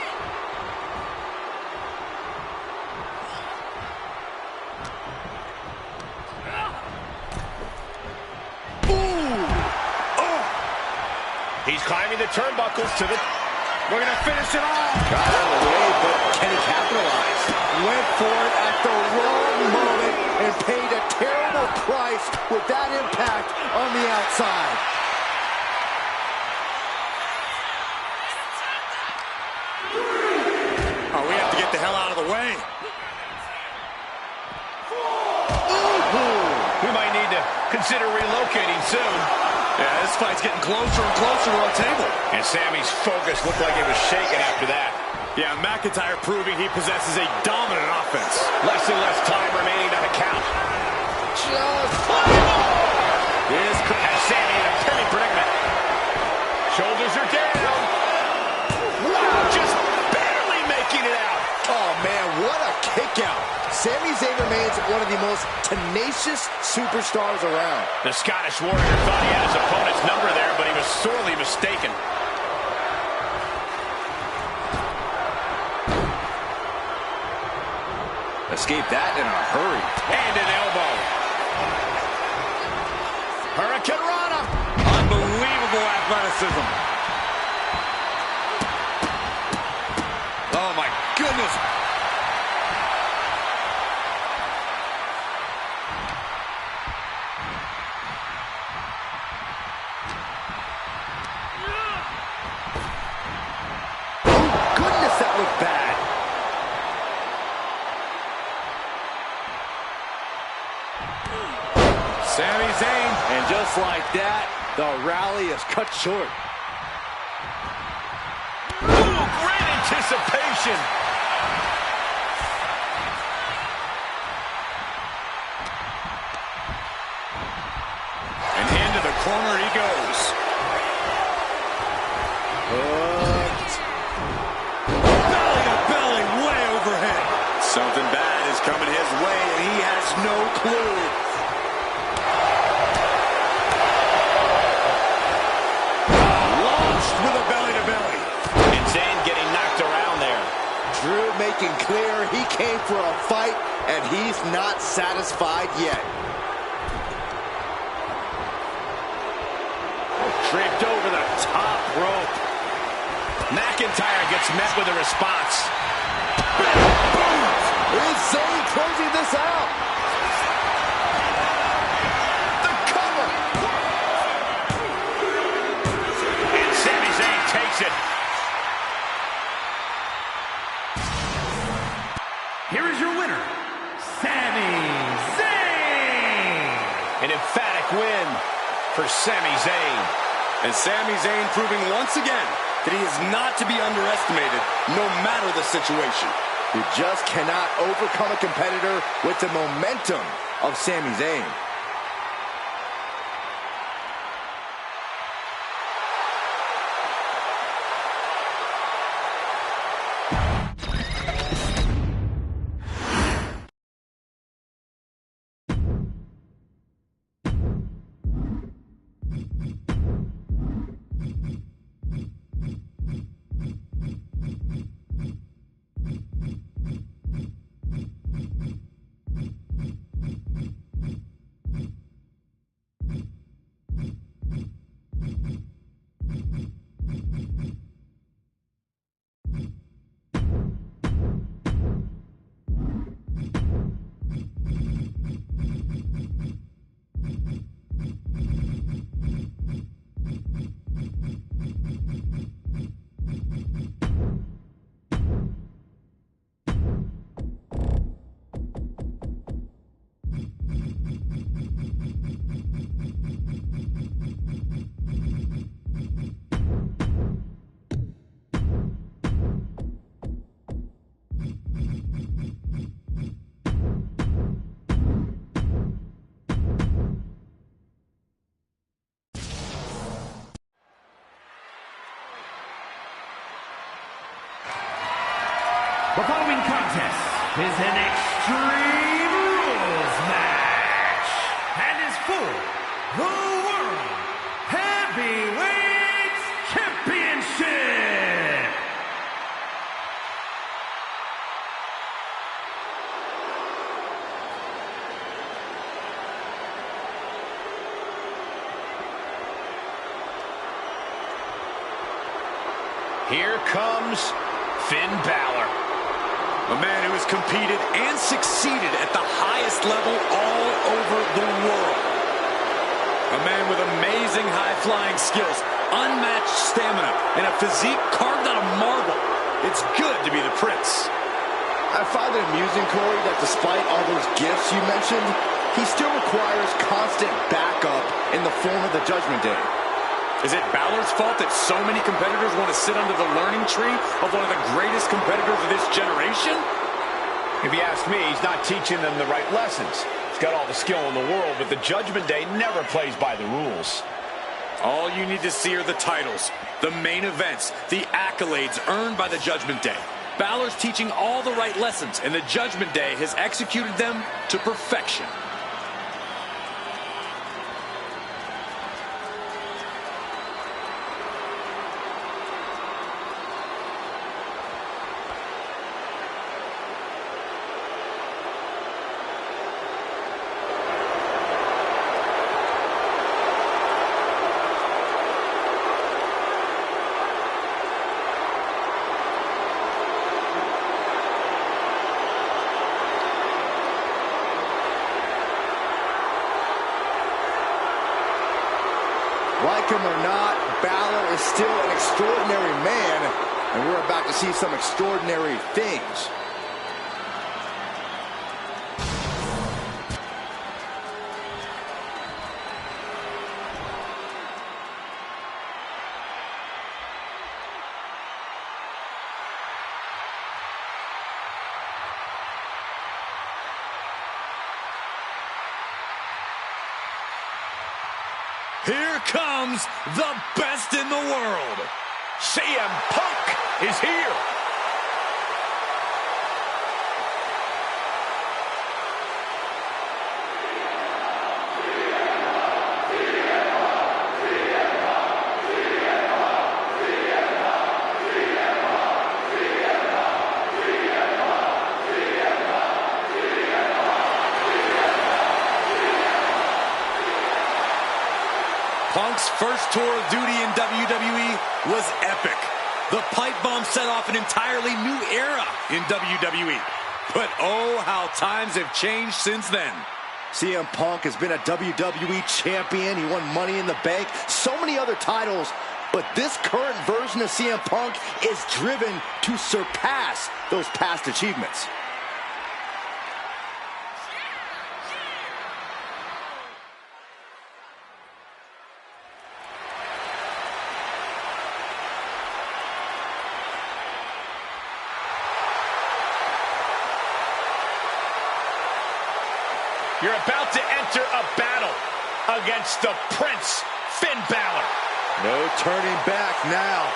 [SPEAKER 4] He's climbing the turnbuckles to the... We're going to finish it off.
[SPEAKER 2] Got out of the way, but can he capitalize? Went for it at the wrong moment and paid a terrible price with that impact on the outside.
[SPEAKER 5] Oh, we have
[SPEAKER 3] to get the hell out of the way.
[SPEAKER 4] We might need to consider relocating soon.
[SPEAKER 5] Yeah, this fight's getting closer and closer to our table.
[SPEAKER 4] And Sammy's focus looked like it was shaken after that.
[SPEAKER 3] Yeah, McIntyre proving he possesses a dominant offense.
[SPEAKER 4] Less and less time remaining on the count.
[SPEAKER 3] This could
[SPEAKER 4] have Sammy in a penny predicament. Shoulders are down. Wow, just barely making it out.
[SPEAKER 2] Oh, man, what a kick out. Sami Zayn remains one of the most tenacious superstars around.
[SPEAKER 4] The Scottish Warrior thought he had his opponent's number there, but he was sorely mistaken.
[SPEAKER 5] Escaped that in a hurry.
[SPEAKER 4] And an elbow.
[SPEAKER 3] Hurricane Rana. Unbelievable athleticism.
[SPEAKER 5] Oh, my goodness.
[SPEAKER 2] Goodness, that looked bad.
[SPEAKER 3] Sami Zayn.
[SPEAKER 5] And just like that, the rally is cut short.
[SPEAKER 4] Ooh, great anticipation.
[SPEAKER 3] And into the corner he goes.
[SPEAKER 2] Hooked.
[SPEAKER 3] Belly to belly, way overhead. Something bad is coming his way, and he has no clue. Launched with a belly to belly.
[SPEAKER 4] And Zayn getting knocked around there.
[SPEAKER 2] Drew making clear he came for a fight, and he's not satisfied yet.
[SPEAKER 4] Draped over the top rope. McIntyre gets met with a response.
[SPEAKER 2] Is Zayn closing this out? The cover.
[SPEAKER 4] And Sami Zayn takes it.
[SPEAKER 1] Here is your winner, Sami Zayn.
[SPEAKER 4] An emphatic win for Sami Zayn.
[SPEAKER 3] And Sami Zayn proving once again that he is not to be underestimated, no matter the situation.
[SPEAKER 2] You just cannot overcome a competitor with the momentum of Sami Zayn.
[SPEAKER 1] The following contest is an Extreme Rules match and is for the World Heavyweight Championship.
[SPEAKER 4] Here comes Finn Balor.
[SPEAKER 3] A man who has competed and succeeded at the highest level all over the world. A man with amazing high-flying skills, unmatched stamina, and a physique carved out of marble. It's good to be the Prince.
[SPEAKER 2] I find it amusing, Corey, that despite all those gifts you mentioned, he still requires constant backup in the form of the Judgment Day.
[SPEAKER 5] Is it Balor's fault that so many competitors want to sit under the learning tree of one of the greatest competitors of this generation?
[SPEAKER 4] If you ask me, he's not teaching them the right lessons. He's got all the skill in the world, but the Judgment Day never plays by the rules.
[SPEAKER 5] All you need to see are the titles, the main events, the accolades earned by the Judgment Day. Balor's teaching all the right lessons, and the Judgment Day has executed them to perfection.
[SPEAKER 2] Like him or not, Balor is still an extraordinary man, and we're about to see some extraordinary things.
[SPEAKER 5] Here comes the best in the world.
[SPEAKER 4] CM Punk is here.
[SPEAKER 5] Punk's first tour of duty in WWE was epic. The pipe bomb set off an entirely new era in WWE. But oh, how times have changed since then.
[SPEAKER 2] CM Punk has been a WWE champion. He won Money in the Bank, so many other titles. But this current version of CM Punk is driven to surpass those past achievements.
[SPEAKER 4] You're about to enter a battle against the Prince, Finn Balor.
[SPEAKER 2] No turning back now.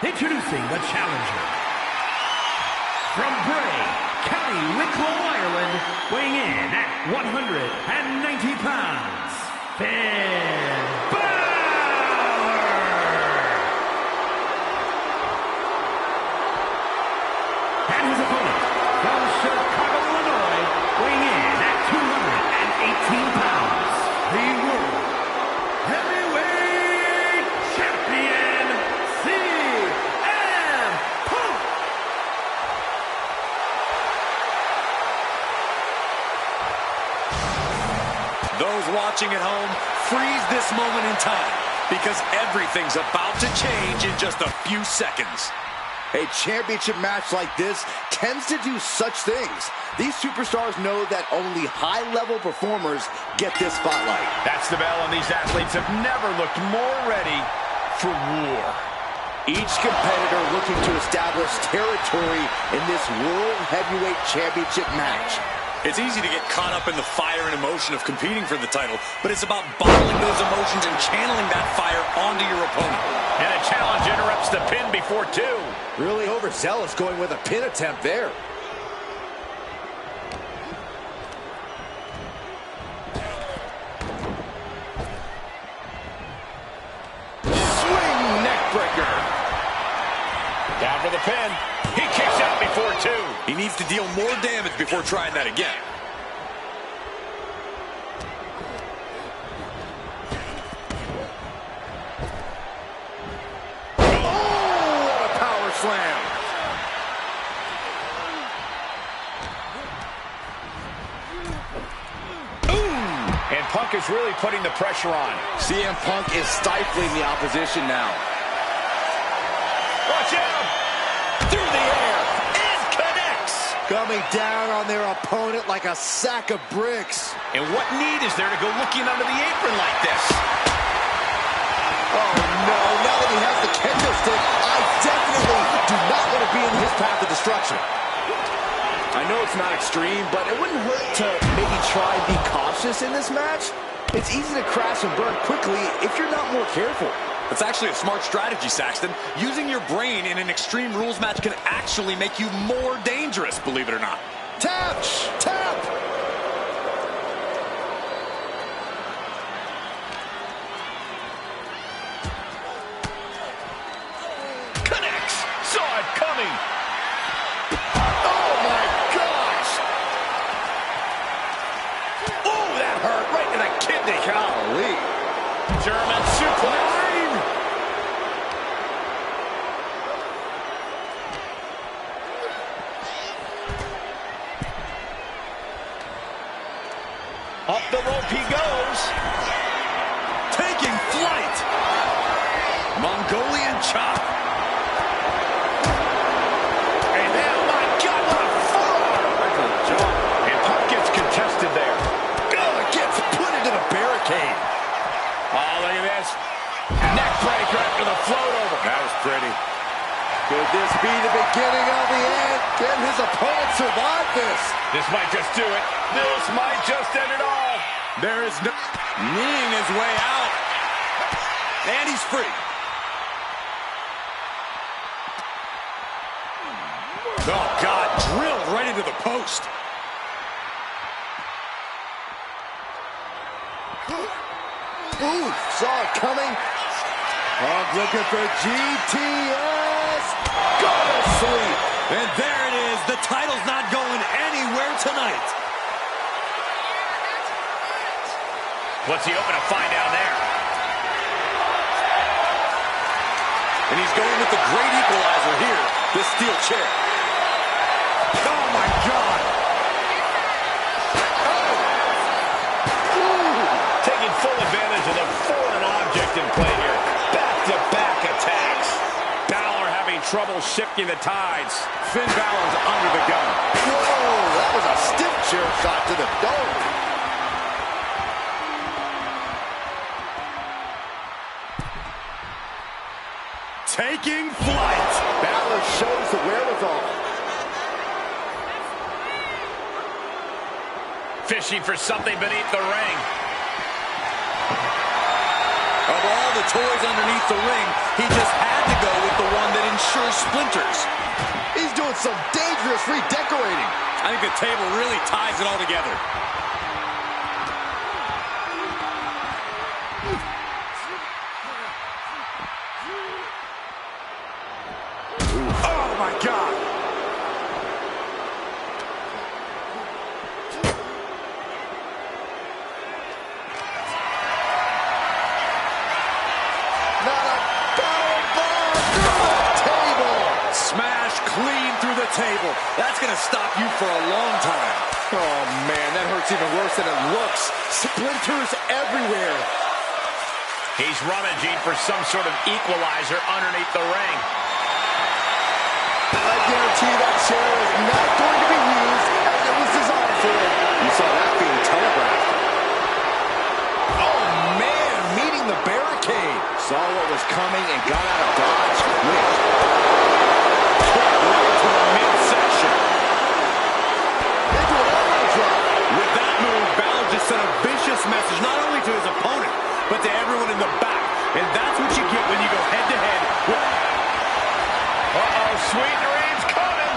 [SPEAKER 1] Introducing the challenger. From Bray, County Wicklow, Ireland, weighing in at 190 pounds, Finn Balor! And his opponent, from Chicago, Illinois, weighing in at 218 pounds, the World Heavyweight Champion, CM Punk!
[SPEAKER 5] Those watching at home, freeze this moment in time, because everything's about to change in just a few seconds.
[SPEAKER 2] A championship match like this tends to do such things. These superstars know that only high-level performers get this spotlight.
[SPEAKER 4] That's the bell, and these athletes have never looked more ready for war.
[SPEAKER 2] Each competitor looking to establish territory in this World Heavyweight Championship match.
[SPEAKER 5] It's easy to get caught up in the fire and emotion of competing for the title, but it's about bottling those emotions and channeling that fire onto your opponent.
[SPEAKER 4] And a challenge interrupts the pin before two.
[SPEAKER 2] Really overzealous going with a pin attempt there.
[SPEAKER 4] pin. He kicks out before two.
[SPEAKER 5] He needs to deal more damage before trying that again.
[SPEAKER 2] Oh, what a power slam.
[SPEAKER 4] And Punk is really putting the pressure on.
[SPEAKER 2] CM Punk is stifling the opposition now.
[SPEAKER 4] Watch out! Through the air, and connects!
[SPEAKER 2] Coming down on their opponent like a sack of bricks.
[SPEAKER 4] And what need is there to go looking under the apron like this?
[SPEAKER 2] Oh no, now that he has the kendo stick, I definitely do not want to be in his path of destruction. I know it's not extreme, but it wouldn't hurt to maybe try and be cautious in this match. It's easy to crash and burn quickly if you're not more careful.
[SPEAKER 5] That's actually a smart strategy, Saxton. Using your brain in an Extreme Rules match can actually make you more dangerous, believe it or not.
[SPEAKER 2] Tap! Tap!
[SPEAKER 4] Connects! Saw it coming!
[SPEAKER 2] Oh my gosh!
[SPEAKER 4] Ooh, that hurt right in the kidney.
[SPEAKER 2] Golly.
[SPEAKER 4] German suplex. Up the rope he goes.
[SPEAKER 5] Taking flight. Mongolian chop.
[SPEAKER 4] And now, my God, what a forearm! And Punk gets contested there.
[SPEAKER 2] Oh, it gets put into the barricade.
[SPEAKER 4] Oh, look at this. Neck breaker after the float over.
[SPEAKER 2] That was pretty. Could this be the beginning of the end? Can his opponent survive this?
[SPEAKER 4] This might just do it. This might just end it all.
[SPEAKER 5] There is no... Kneeing his way out. And he's free. Oh, God. Drilled right into the post.
[SPEAKER 2] Ooh, saw it coming. Punk looking for GTS. Go to sleep.
[SPEAKER 5] And there it is. The title's not going anywhere tonight.
[SPEAKER 4] What's he hoping to find down there?
[SPEAKER 5] And he's going with the great equalizer here, this steel chair. Oh, my God.
[SPEAKER 4] Taking full advantage of the foreign object in play here. Back-to-back attacks. Balor having trouble shifting the tides.
[SPEAKER 5] Finn Balor's under the gun.
[SPEAKER 2] Whoa, that was a stiff chair shot to the dome.
[SPEAKER 5] Taking flight.
[SPEAKER 2] Balor shows the wherewithal.
[SPEAKER 4] Fishing for something beneath the ring.
[SPEAKER 5] Of all the toys underneath the ring, he just had to go with the one that ensures splinters.
[SPEAKER 2] He's doing some dangerous redecorating.
[SPEAKER 5] I think the table really ties it all together. Oh, my God. Clean through the table. That's going to stop you for a long time.
[SPEAKER 2] Oh, man, that hurts even worse than it looks. Splinters everywhere.
[SPEAKER 4] He's rummaging for some sort of equalizer underneath the ring.
[SPEAKER 2] I guarantee that chair is not going to be used as it was designed for. You saw that being telegraphed. Oh, man, meeting the barricade. Saw what was coming and got out of dodge quick.
[SPEAKER 5] Right to the midsection.
[SPEAKER 2] Into an elbow drop.
[SPEAKER 5] With that move, Balor just sent a vicious message not only to his opponent, but to everyone in the back. And that's what you get when you go head-to-head with...
[SPEAKER 4] Uh-oh, sweet dreams coming.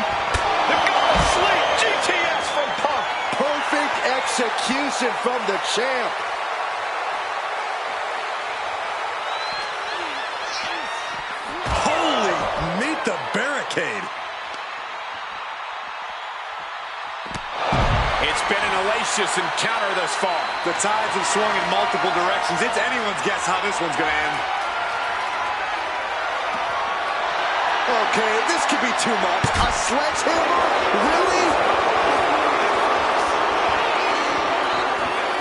[SPEAKER 4] The go to sleep. GTS from Punk.
[SPEAKER 2] Perfect execution from the champ.
[SPEAKER 5] Holy, meet the barricade.
[SPEAKER 3] vicious encounter thus far. The tides have swung in multiple directions. It's anyone's guess how this one's going to end.
[SPEAKER 2] Okay, this could be too much. A sledgehammer? Really?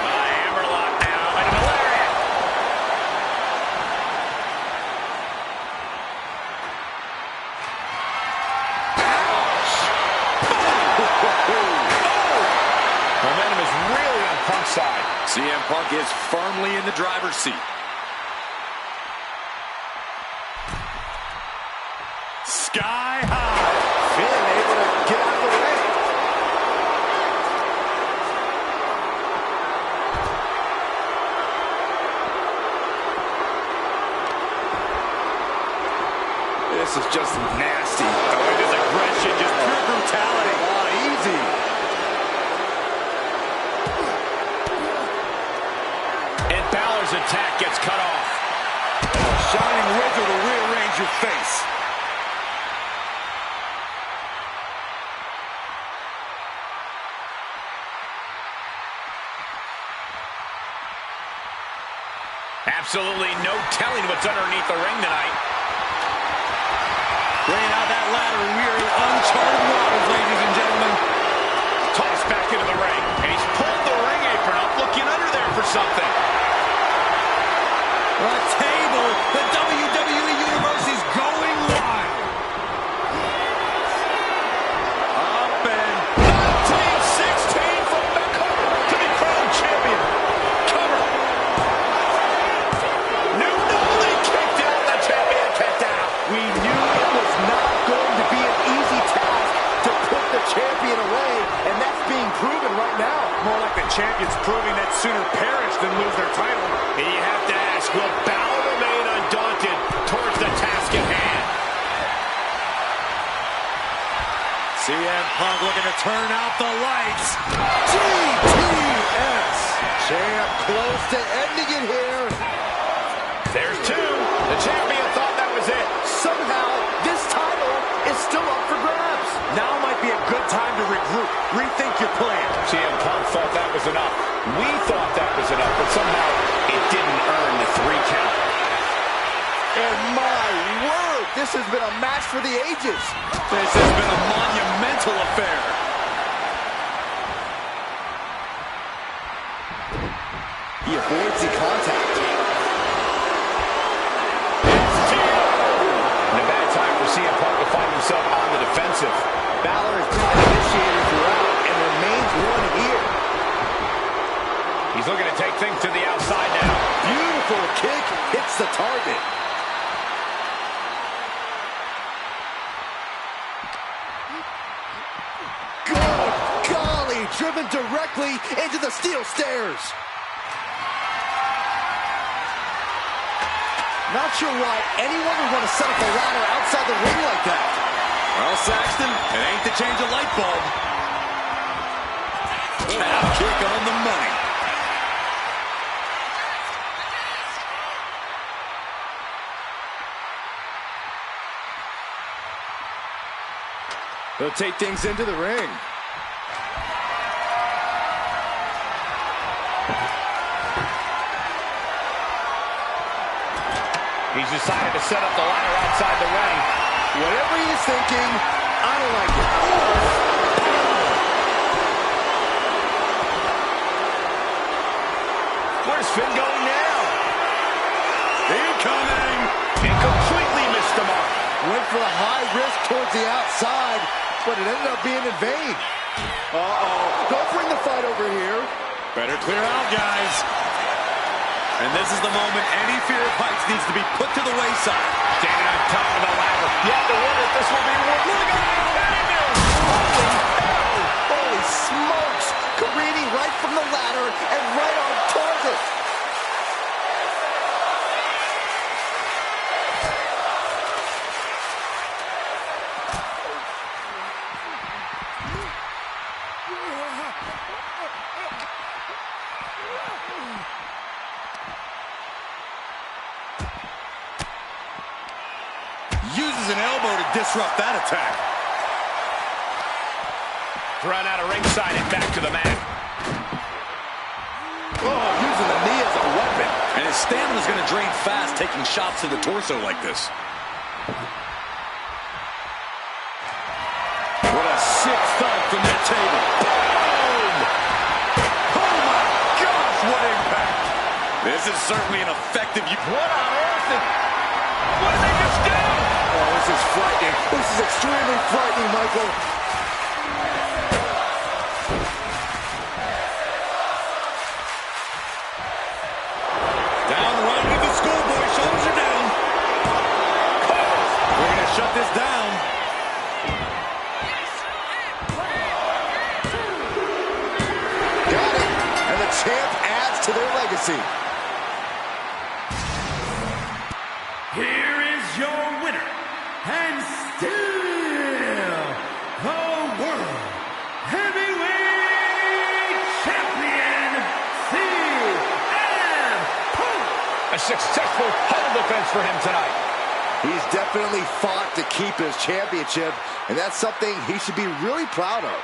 [SPEAKER 4] Hammerlock now, and a lariat. Momentum is really on Punk's side.
[SPEAKER 5] CM Punk is firmly in the driver's seat.
[SPEAKER 3] Sky high.
[SPEAKER 2] Finn able to get out of the way.
[SPEAKER 3] This is just nasty. Oh, it is aggression, just pure brutality.
[SPEAKER 2] Easy.
[SPEAKER 4] And Balor's attack gets cut off.
[SPEAKER 3] Shining razor to rearrange your face.
[SPEAKER 4] Absolutely no telling what's underneath the ring tonight.
[SPEAKER 5] Bringing out that ladder, and we are in uncharted waters, ladies and gentlemen.
[SPEAKER 4] Tossed back into the ring. And he's pulled the ring apron up, looking under there for something.
[SPEAKER 5] A table. The WWE Universe is going wild.
[SPEAKER 4] Up and Team 16 from the cover to be crowned champion. Cover. New they kicked out. The champion kicked out.
[SPEAKER 2] We knew it was not going to be an easy task to put the champion away, and that's being proven right now.
[SPEAKER 3] More like the champions proving that sooner perish than lose their title.
[SPEAKER 4] And you have to ask, will Balor remain undaunted towards the task at hand?
[SPEAKER 5] CM Punk looking to turn out the lights.
[SPEAKER 2] GTS. Champ close to ending it here.
[SPEAKER 4] There's two. The champion thought that was it.
[SPEAKER 2] Somehow, this title is still up for grabs.
[SPEAKER 3] Now might be a good time to regroup. Rethink your plan.
[SPEAKER 4] CM Punk thought that was enough. We thought that was enough, but somehow it didn't earn the 3 count.
[SPEAKER 2] And my word, this has been a match for the ages.
[SPEAKER 5] This has been a monumental affair.
[SPEAKER 2] He avoids the contact.
[SPEAKER 4] And a bad time for CM Punk to find himself on the defensive.
[SPEAKER 2] Balor has been an initiator throughout and remains one here.
[SPEAKER 4] He's looking to take things to the outside now.
[SPEAKER 2] Beautiful kick hits the target. Good golly, driven directly into the steel stairs. Not sure why anyone would want to set up a ladder outside the ring like that.
[SPEAKER 5] Well, Saxton, it ain't to change a light bulb. Calf kick on the money.
[SPEAKER 2] They'll take things into the ring.
[SPEAKER 4] He's decided to set up the ladder outside the ring.
[SPEAKER 2] Whatever he's thinking, I don't like it.
[SPEAKER 4] Where's Finn going now?
[SPEAKER 3] Incoming.
[SPEAKER 4] And completely missed the mark.
[SPEAKER 2] Went for a high risk towards the outside, but it ended up being in vain. Uh-oh. Don't bring the fight over here.
[SPEAKER 3] Better clear out, guys.
[SPEAKER 5] And this is the moment any fear of heights needs to be put to the wayside.
[SPEAKER 4] Standing on top of the ladder. You have to wonder if this will be worth. Look at
[SPEAKER 2] Holy smokes! Careening right from the ladder and right on target.
[SPEAKER 5] Uses an elbow to disrupt that attack.
[SPEAKER 4] Thrown out of ringside and back to the mat.
[SPEAKER 2] Oh, using the knee as a weapon.
[SPEAKER 5] And his stamina's going to drain fast, taking shots to the torso like this.
[SPEAKER 4] What a sick thud from that table. Boom! Oh my gosh, what impact!
[SPEAKER 5] This is certainly an effective...
[SPEAKER 4] What on earth? What did they just do?
[SPEAKER 2] Oh, this is frightening. This is extremely frightening, Michael.
[SPEAKER 5] Down right with the schoolboy. Shoulders are down. We're going to shut this down.
[SPEAKER 2] Got it. And the champ adds to their legacy.
[SPEAKER 1] Here is your winner, and still the World Heavyweight Champion, CM Punk.
[SPEAKER 4] A successful title defense for him tonight.
[SPEAKER 2] He's definitely fought to keep his championship, and that's something he should be really proud of.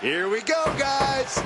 [SPEAKER 2] Here we go, guys.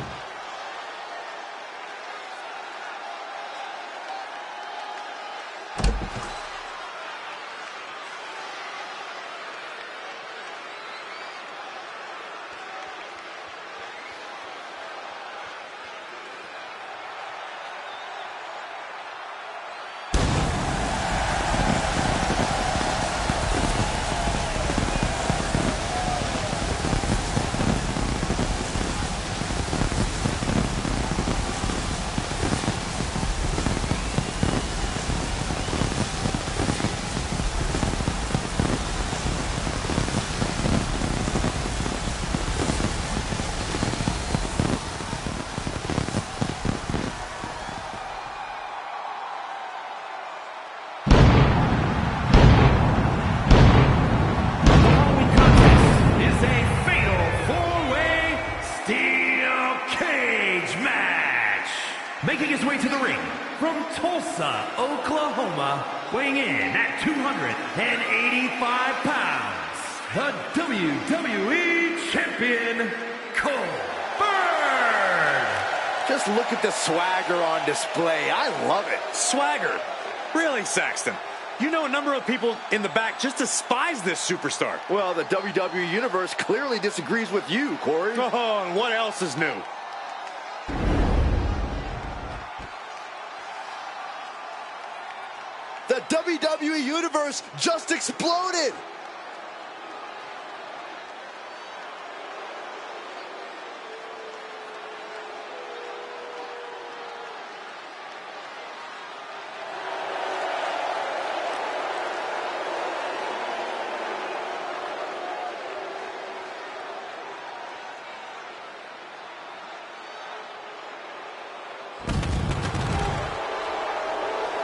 [SPEAKER 1] Making his way to the ring from Tulsa, Oklahoma, weighing in at 285 pounds, the WWE Champion, Cole Bird.
[SPEAKER 2] Just look at the swagger on display. I love it.
[SPEAKER 5] Swagger? Really, Saxton? You know a number of people in the back just despise this superstar.
[SPEAKER 2] Well, the WWE Universe clearly disagrees with you, Corey.
[SPEAKER 5] Oh, and what else is new?
[SPEAKER 2] The WWE Universe just exploded!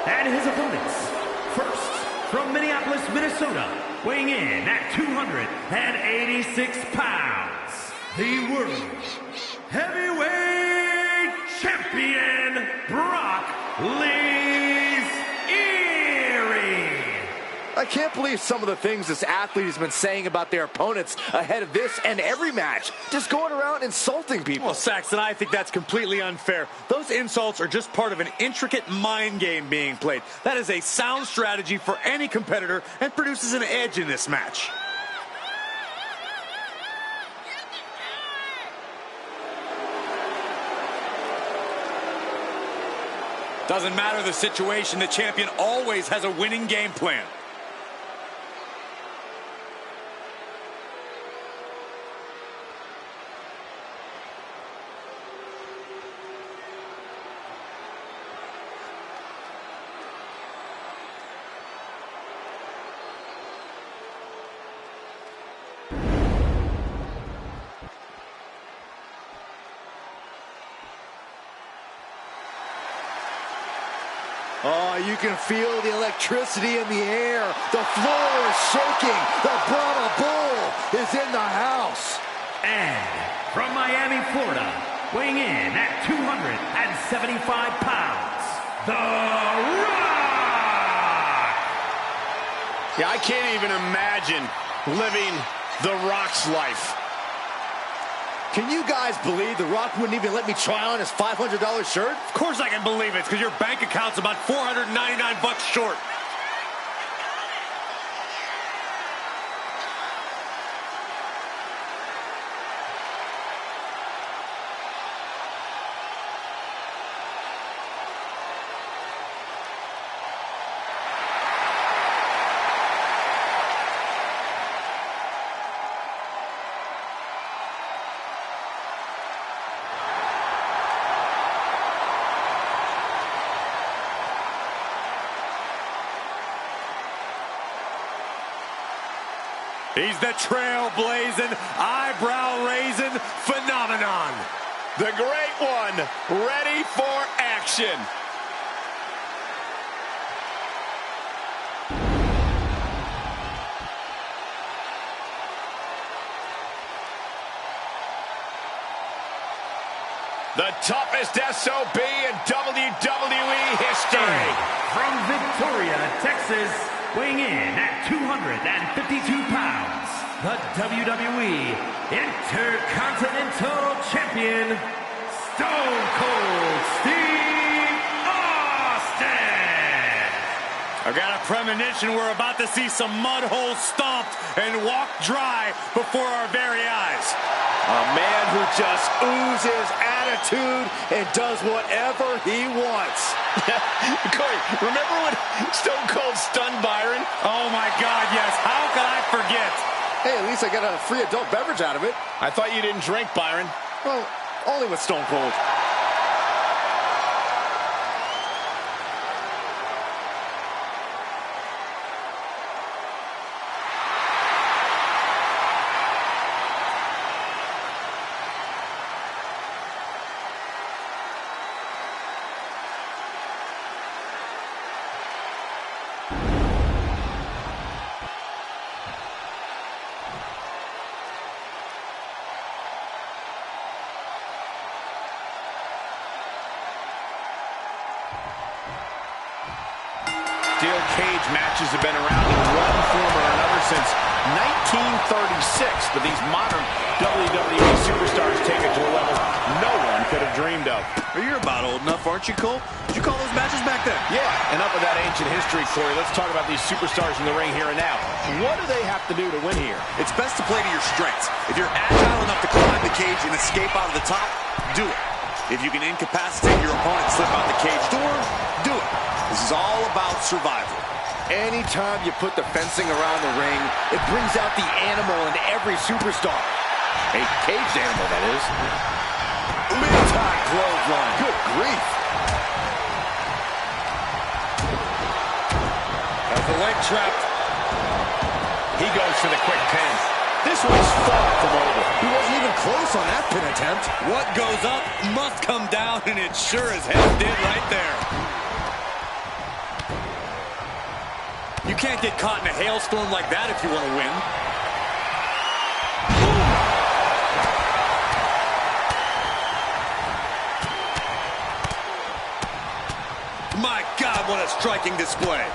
[SPEAKER 1] And his opponents, first, from Minneapolis, Minneapolis, Minnesota, weighing in at 286 pounds, the World Heavyweight Champion, Brock Lee's Erie.
[SPEAKER 2] I can't believe some of the things this athlete has been saying about their opponents ahead of this and every match. Just going around insulting people.
[SPEAKER 3] Well, Saxton, I think that's completely unfair. Those insults are just part of an intricate mind game being played. That is a sound strategy for any competitor and produces an edge in this match. Doesn't matter the situation, the champion always has a winning game plan.
[SPEAKER 2] Oh, you can feel the electricity in the air. The floor is shaking. The Brahma Bull is in the house.
[SPEAKER 1] And from Miami, Florida, weighing in at 275 pounds, The Rock!
[SPEAKER 4] Yeah, I can't even imagine living The Rock's life.
[SPEAKER 2] Can you guys believe The Rock wouldn't even let me try on his $500 shirt?
[SPEAKER 3] Of course I can believe it. It's because your bank account's about $499 short. He's the trailblazing, eyebrow-raising phenomenon.
[SPEAKER 4] The Great One, ready for action. The toughest SOB in WWE history.
[SPEAKER 1] From Victoria, Texas, weighing in at 252 pounds, the WWE Intercontinental Champion, Stone Cold Steve Austin.
[SPEAKER 3] I got a premonition we're about to see some mud holes stomped and walked dry before our very eyes.
[SPEAKER 2] A man who just oozes attitude and does whatever he wants.
[SPEAKER 4] Corey, remember when Stone Cold stunned Byron?
[SPEAKER 3] Oh my God, yes. How could I forget?
[SPEAKER 2] Hey, at least I got a free adult beverage out of it.
[SPEAKER 4] I thought you didn't drink, Byron.
[SPEAKER 2] Well, only with Stone Cold.
[SPEAKER 4] Steel cage matches have been around in one form or another since 1936, but these modern WWE superstars take it to a level no one could have dreamed of.
[SPEAKER 5] Well, you're about old enough, aren't you, Cole? Did you call those matches back then?
[SPEAKER 4] Yeah, and up with that ancient history, Corey, let's talk about these superstars in the ring here and now. What do they have to do to win here?
[SPEAKER 5] It's best to play to your strengths. If you're agile enough to climb the cage and escape out of the top, do it. If you can incapacitate your opponent and slip out the cage door, do it. This is all about survival.
[SPEAKER 2] Anytime you put the fencing around the ring, it brings out the animal in every superstar. A caged animal, that is. Mid-time clothesline. Good grief.
[SPEAKER 3] As the leg trapped.
[SPEAKER 4] He goes for the quick pin. This one's far from over.
[SPEAKER 2] He wasn't even close on that pin attempt.
[SPEAKER 5] What goes up must come down, and it sure as hell did right there. You can't get caught in a hailstorm like that if you want to win. My God, what a striking display.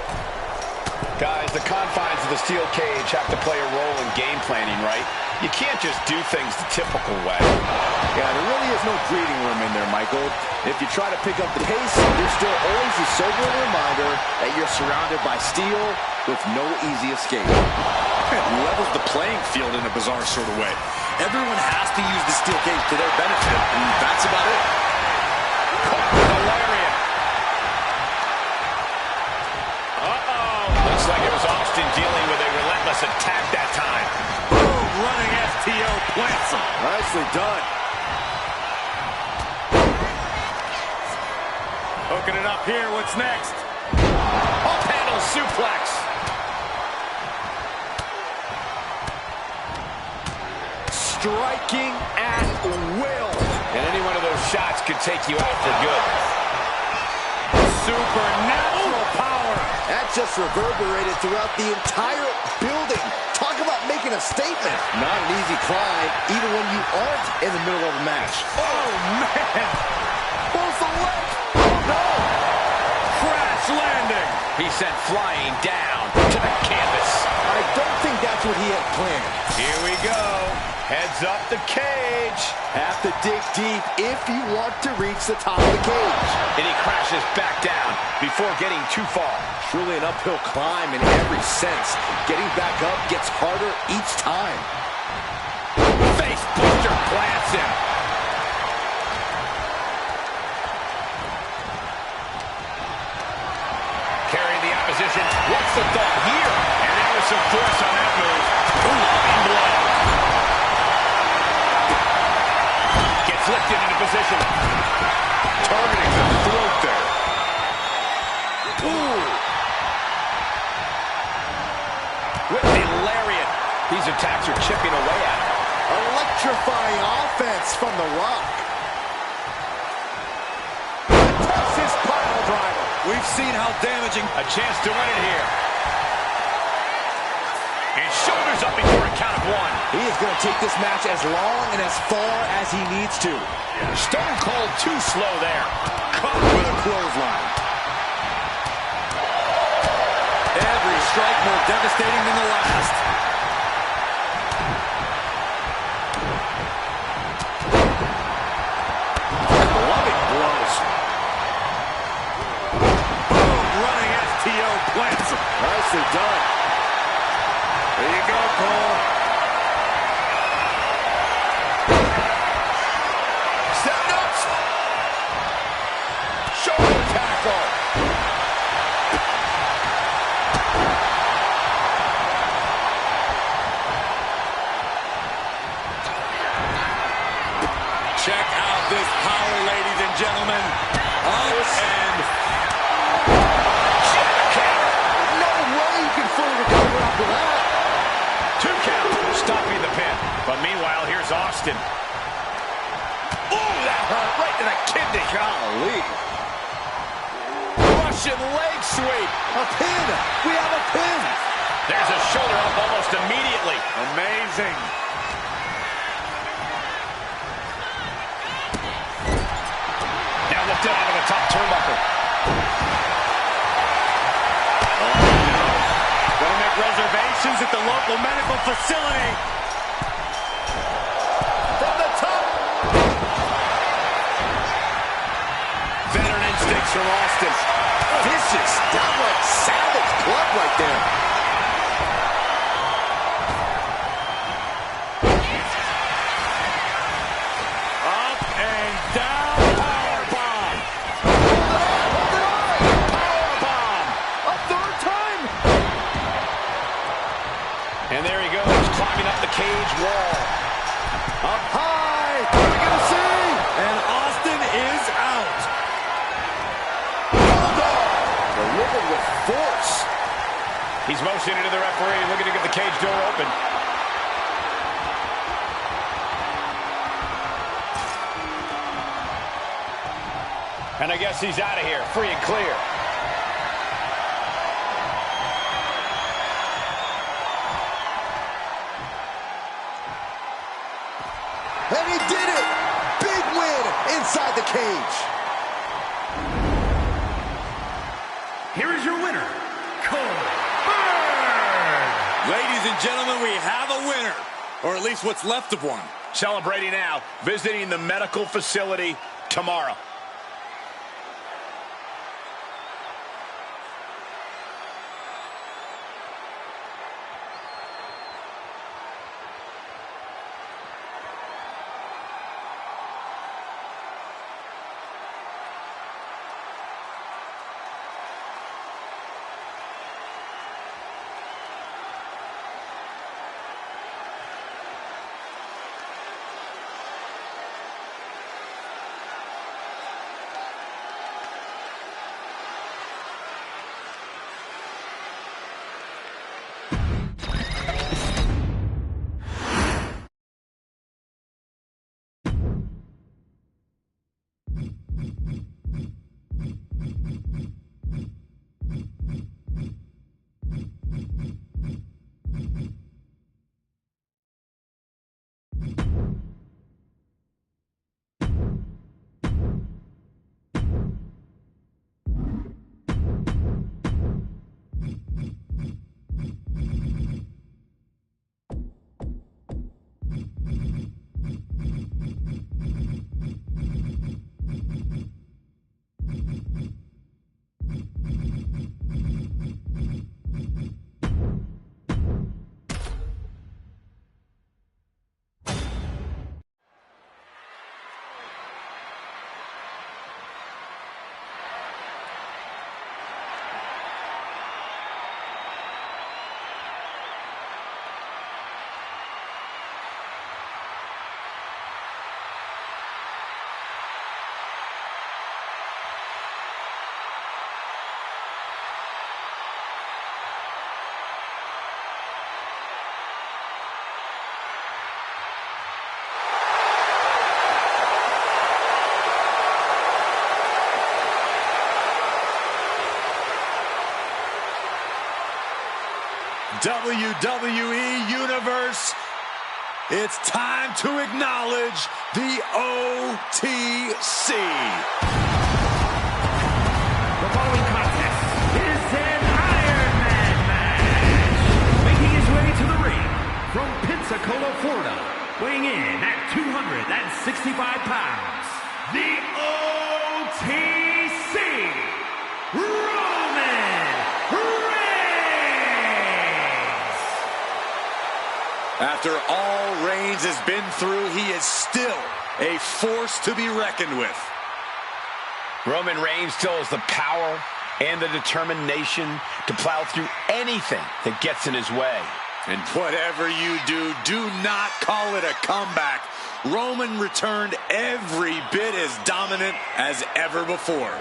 [SPEAKER 4] Guys, the confines of the steel cage have to play a role in game planning, right? You can't just do things the typical way.
[SPEAKER 2] Yeah, there really is no breathing room in there, Michael. If you try to pick up the pace, there's still always a sobering reminder that you're surrounded by steel with no easy escape.
[SPEAKER 5] It levels the playing field in a bizarre sort of way. Everyone has to use the steel cage to their benefit, and that's about it.
[SPEAKER 4] Caught with a lariat. Looks like it was Austin dealing with a relentless attack that time.
[SPEAKER 5] Boom, running STO plants him.
[SPEAKER 2] Nicely done.
[SPEAKER 5] Hooking it up here, what's next?
[SPEAKER 4] Off handle suplex.
[SPEAKER 2] Striking at will.
[SPEAKER 4] And any one of those shots could take you out for good.
[SPEAKER 5] Supernatural power.
[SPEAKER 2] That just reverberated throughout the entire building. Talk about making a statement. Not an easy climb, even when you aren't in the middle of a match.
[SPEAKER 5] Oh, man.
[SPEAKER 2] Pulls the leg. Oh, no.
[SPEAKER 5] Crash landing.
[SPEAKER 4] He sent flying down to the canvas.
[SPEAKER 2] I don't think that's what he had planned.
[SPEAKER 4] Here we go. Heads up the cage.
[SPEAKER 2] Have to dig deep if you want to reach the top of the cage.
[SPEAKER 4] And he crashes back down before getting too far.
[SPEAKER 2] Truly an uphill climb in every sense. Getting back up gets harder each time.
[SPEAKER 4] Face buster plants him. Carrying the opposition. What's the thought here? And there was some force on that move. Line blow. Gets lifted into position. Targeting the throat there. Ooh. With the lariat. These attacks are chipping away at him.
[SPEAKER 2] Electrifying offense from The Rock. Texas pile driver.
[SPEAKER 5] We've seen how damaging.
[SPEAKER 4] A chance to win it here. And shoulders up before a count of one.
[SPEAKER 2] He is going to take this match as long and as far as he needs to.
[SPEAKER 4] Stone Cold too slow there.
[SPEAKER 5] Caught with a clothesline. Every strike more devastating than the last. Loving blows. Boom, running STO plants him.
[SPEAKER 2] Nicely done.
[SPEAKER 5] There you go, Cole.
[SPEAKER 2] Step ups. Shoulder tackle.
[SPEAKER 5] Check out this power, ladies and gentlemen. Up and
[SPEAKER 2] No way you can fully recover after that.
[SPEAKER 4] 2 count, stopping the pin. But meanwhile, here's Austin. Ooh, that hurt right to the kidney.
[SPEAKER 2] Golly.
[SPEAKER 4] Russian leg sweep.
[SPEAKER 2] A pin. We have a pin.
[SPEAKER 4] There's a shoulder up almost immediately.
[SPEAKER 5] amazing.
[SPEAKER 4] Now lifted onto the top turnbuckle.
[SPEAKER 5] Gonna make reservations at the local medical facility.
[SPEAKER 2] From the top.
[SPEAKER 4] Veteran instincts from Austin.
[SPEAKER 2] Vicious, downright savage club right there.
[SPEAKER 5] Up and down, powerbomb.
[SPEAKER 2] Powerbomb. A third time.
[SPEAKER 4] And there he goes, climbing up the cage wall.
[SPEAKER 2] Up high. What are we going to see?
[SPEAKER 5] And Austin is out.
[SPEAKER 2] Delivered with force.
[SPEAKER 4] He's motioning to the referee, looking to get the cage door open. And I guess he's out of here, free and clear.
[SPEAKER 2] And he did it! Big win inside the cage.
[SPEAKER 1] Here is your winner, Cole.
[SPEAKER 3] Ladies and gentlemen, we have a winner, or at least what's left of one.
[SPEAKER 4] Celebrating now, visiting the medical facility tomorrow.
[SPEAKER 3] WWE Universe, it's time to acknowledge the OTC.
[SPEAKER 1] The following contest is an Iron Man match. Making his way to the ring from Pensacola, Florida, weighing in at 265 pounds, the OTC, Roman Reigns.
[SPEAKER 3] After all Reigns has been through, he is still a force to be reckoned with.
[SPEAKER 4] Roman Reigns still has the power and the determination to plow through anything that gets in his way.
[SPEAKER 3] And whatever you do, do not call it a comeback. Roman returned every bit as dominant as ever before.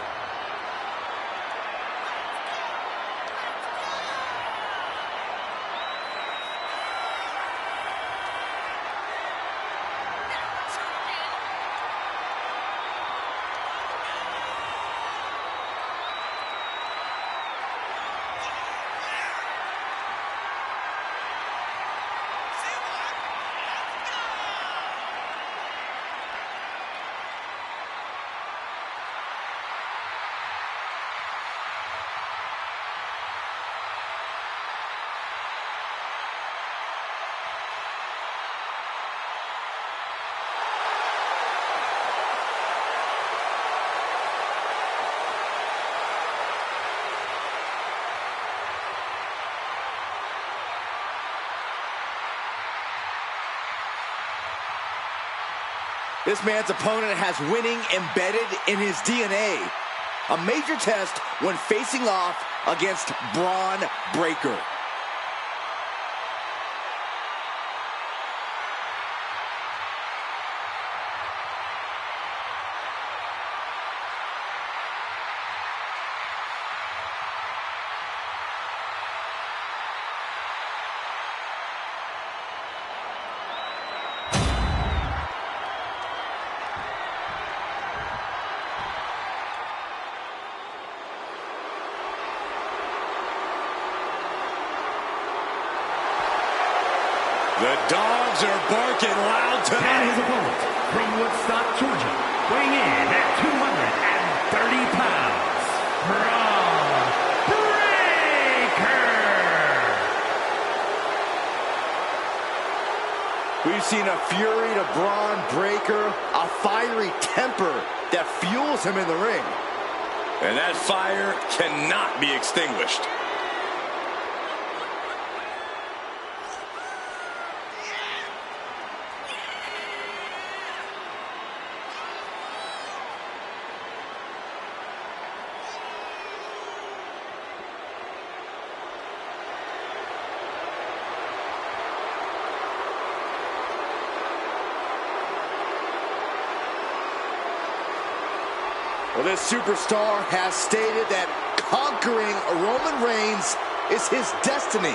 [SPEAKER 2] This man's opponent has winning embedded in his DNA. A major test when facing off against Braun Breaker.
[SPEAKER 3] The dog
[SPEAKER 5] dogs are barking loud
[SPEAKER 1] And
[SPEAKER 5] tonight.
[SPEAKER 1] his opponent, from Woodstock, Georgia, weighing in at 230 pounds, Braun Breaker.
[SPEAKER 2] We've seen a fury to Braun Breaker, a fiery temper that fuels him in the ring.
[SPEAKER 5] And that fire cannot be extinguished.
[SPEAKER 2] Well, this superstar has stated that conquering Roman Reigns is his destiny.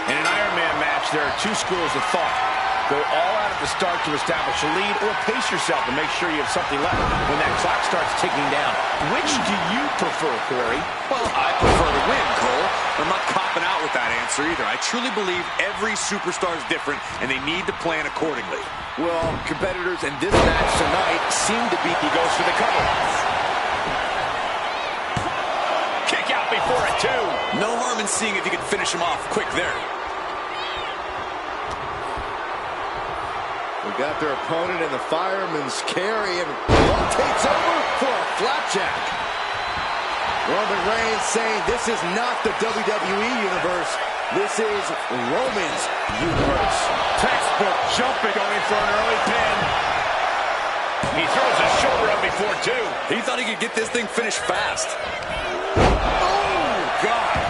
[SPEAKER 4] In an Iron Man match, there are two schools of thought. Go all out at the start to establish a lead, or pace yourself and make sure you have something left when that clock starts ticking down. Which do you prefer, Corey?
[SPEAKER 5] Well, I prefer to win, Cole. I'm not copping out with that answer either. I truly believe every superstar is different, and they need to plan accordingly.
[SPEAKER 2] Well, competitors in this match tonight seem to be...
[SPEAKER 4] He goes for the cover. Kick out before a two.
[SPEAKER 5] No harm in seeing if you can finish him off quick there.
[SPEAKER 2] We got their opponent in the fireman's carry, and rotates over for a flapjack. Roman Reigns saying this is not the WWE universe. This is Roman's universe.
[SPEAKER 4] Textbook jumping, going for an early pin. He throws his shoulder up before two.
[SPEAKER 5] He thought he could get this thing finished fast. Oh, God.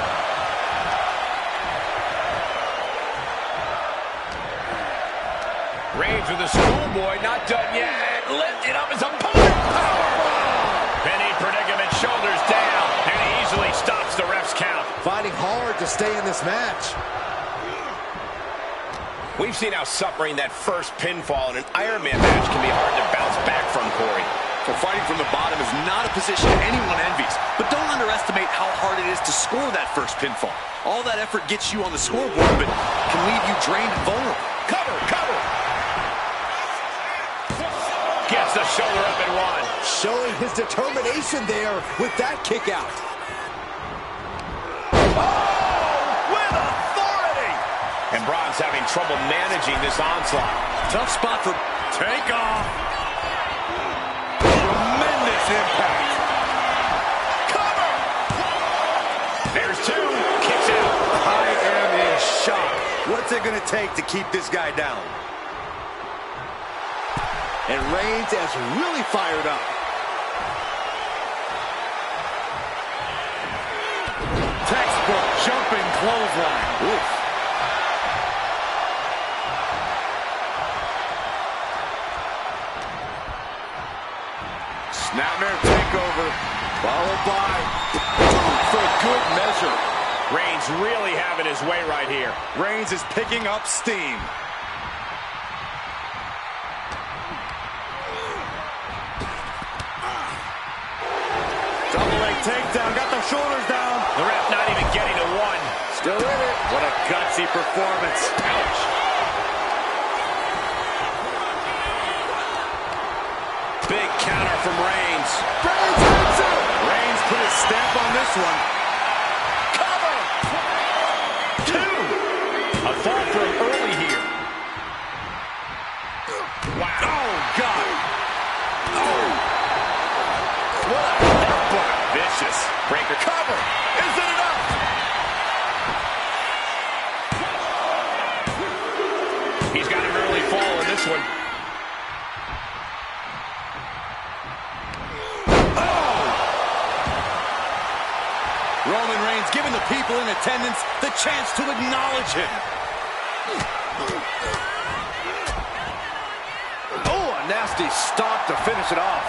[SPEAKER 4] Reigns with the schoolboy, not done yet. Lifting up his opponent. Powerbomb. Penny predicament, shoulders down, and he easily stops the ref's count.
[SPEAKER 2] Fighting hard to stay in this match.
[SPEAKER 4] We've seen how suffering that first pinfall in an Iron Man match can be hard to bounce back from, Corey.
[SPEAKER 5] So fighting from the bottom is not a position anyone envies. But don't underestimate how hard it is to score that first pinfall. All that effort gets you on the scoreboard, but can leave you drained and vulnerable.
[SPEAKER 4] Cover, cover. Gets the shoulder up and one.
[SPEAKER 2] Showing his determination there with that kick out.
[SPEAKER 4] With authority. And Braun's having trouble managing this onslaught.
[SPEAKER 5] Tough spot for
[SPEAKER 4] Takeoff. Tremendous impact. Cover. There's two. Kicks out.
[SPEAKER 5] I am in shock. What's it going to take to keep this guy down?
[SPEAKER 2] And Reigns has really fired up.
[SPEAKER 4] Textbook jumping clothesline.
[SPEAKER 2] Oof.
[SPEAKER 5] Snapmare takeover.
[SPEAKER 2] Followed by for good measure.
[SPEAKER 4] Reigns really having his way right here.
[SPEAKER 5] Reigns is picking up steam. Double leg takedown, got the shoulders down.
[SPEAKER 4] The ref not even getting to one.
[SPEAKER 2] Still in it.
[SPEAKER 5] What a gutsy performance.
[SPEAKER 4] Ouch. Big counter from Reigns.
[SPEAKER 5] Reigns put his stamp on this one.
[SPEAKER 4] Cover. Two. A fall for him early here. Wow.
[SPEAKER 5] Oh, God.
[SPEAKER 4] What a headbutt. Vicious. Breaker cover. Is it enough? He's got an early fall in this one.
[SPEAKER 5] Roman Reigns giving the people in attendance the chance to acknowledge him.
[SPEAKER 2] Oh, a nasty stomp to finish it off.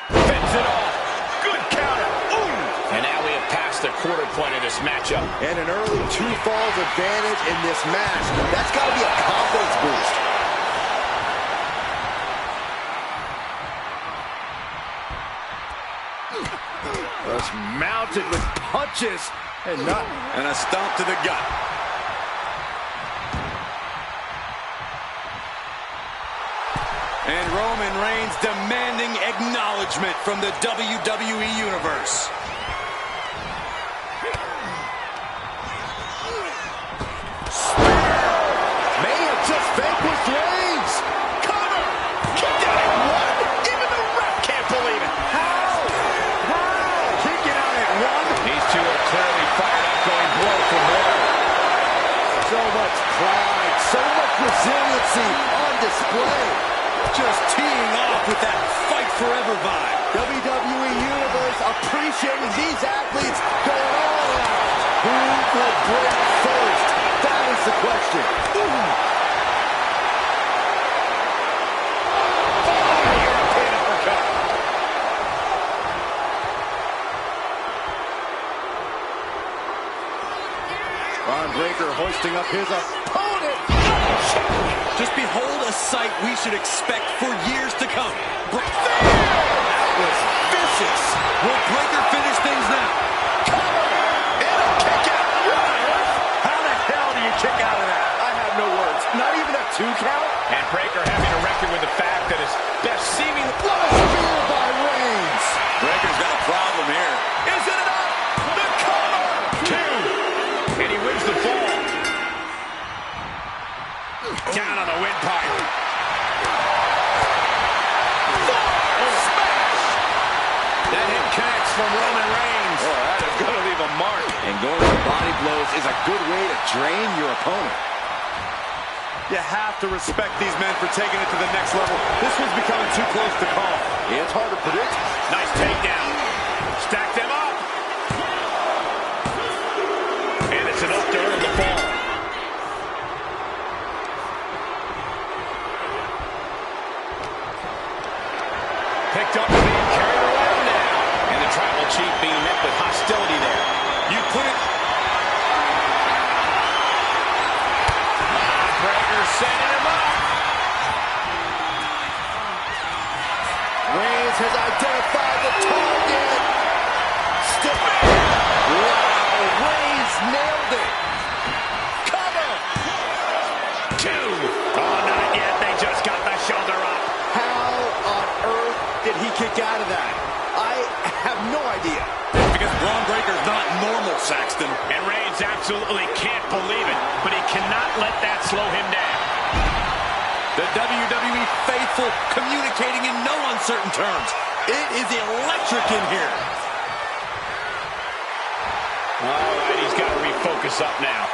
[SPEAKER 4] Fends it off. Good counter. Ooh. And now we have passed the quarter point of this matchup.
[SPEAKER 2] And an early 2 falls advantage in this match. That's got to be a confidence boost. Just mounted with punches and a stomp to the gut.
[SPEAKER 5] And Roman Reigns demanding acknowledgement from the WWE Universe.
[SPEAKER 2] May have just vanquished Reigns. Cover! Kicked out at 1. Even the ref can't believe it. How? Kicking out at 1.
[SPEAKER 4] These two are clearly fired up, going blow for blow.
[SPEAKER 2] So much pride, so much resiliency on display.
[SPEAKER 5] Just teeing off with that fight forever vibe.
[SPEAKER 2] WWE Universe appreciating these athletes going all out. Who will break first? That is the question. European uppercut. Braun Breaker hoisting up his opponent.
[SPEAKER 5] Just behold a sight we should expect for years to come.
[SPEAKER 2] That was vicious.
[SPEAKER 5] Will Breaker finish things now?
[SPEAKER 2] And a kick out. How the hell do you kick out of that? I have no words. Not even a 2 count?
[SPEAKER 4] And Breaker having to reckon with the fact that his best seeming...
[SPEAKER 2] What a spear by Reigns.
[SPEAKER 5] Breaker's got a problem here.
[SPEAKER 2] Is it enough? The cover.
[SPEAKER 4] 2. And he wins the fall. Down on the windpipe.
[SPEAKER 2] 4. Smash.
[SPEAKER 4] That hit connects from Roman Reigns.
[SPEAKER 2] Oh, that is going to leave a mark. And going for body blows is a good way to drain your opponent.
[SPEAKER 3] You have to respect these men for taking it to the next level. This one's becoming too close to call.
[SPEAKER 2] It's hard to predict.
[SPEAKER 4] Nice takedown. Stack them up. And it's enough to earn the fall. Picked up and being carried around now. And the tribal chief being met with hostility there.
[SPEAKER 5] You put it...
[SPEAKER 4] Breaker setting him up.
[SPEAKER 2] Reigns has identified the target. Stiff. Wow, Reigns nailed it. Cover.
[SPEAKER 4] 2. Oh, not yet. They just got the shoulder up.
[SPEAKER 2] How on earth did he kick out of that? I have no idea.
[SPEAKER 5] Because Braun Breaker's not normal, Saxton.
[SPEAKER 4] And Reigns absolutely can't believe it, but he cannot let that slow him down.
[SPEAKER 5] The WWE faithful communicating in no uncertain terms. It is electric in here.
[SPEAKER 4] All right, he's got to refocus up now.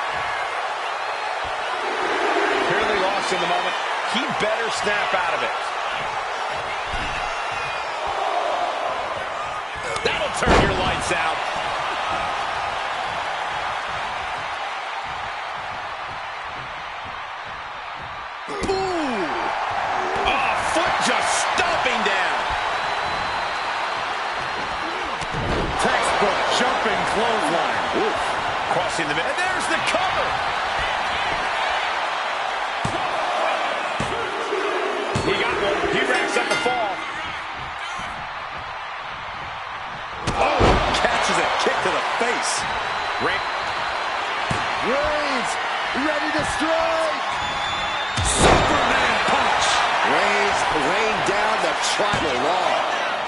[SPEAKER 4] Clearly lost in the moment. He better snap out of it. That'll turn your lights out.
[SPEAKER 2] Ooh.
[SPEAKER 4] Oh, foot just stomping down.
[SPEAKER 3] Textbook jumping clothesline.
[SPEAKER 4] Oof. Crossing the middle. And there's the cover. He got one. He racks up the fall.
[SPEAKER 5] Catches a kick to the face.
[SPEAKER 2] Reigns ready to strike.
[SPEAKER 5] Superman punch.
[SPEAKER 2] Reigns rained down the tribal law.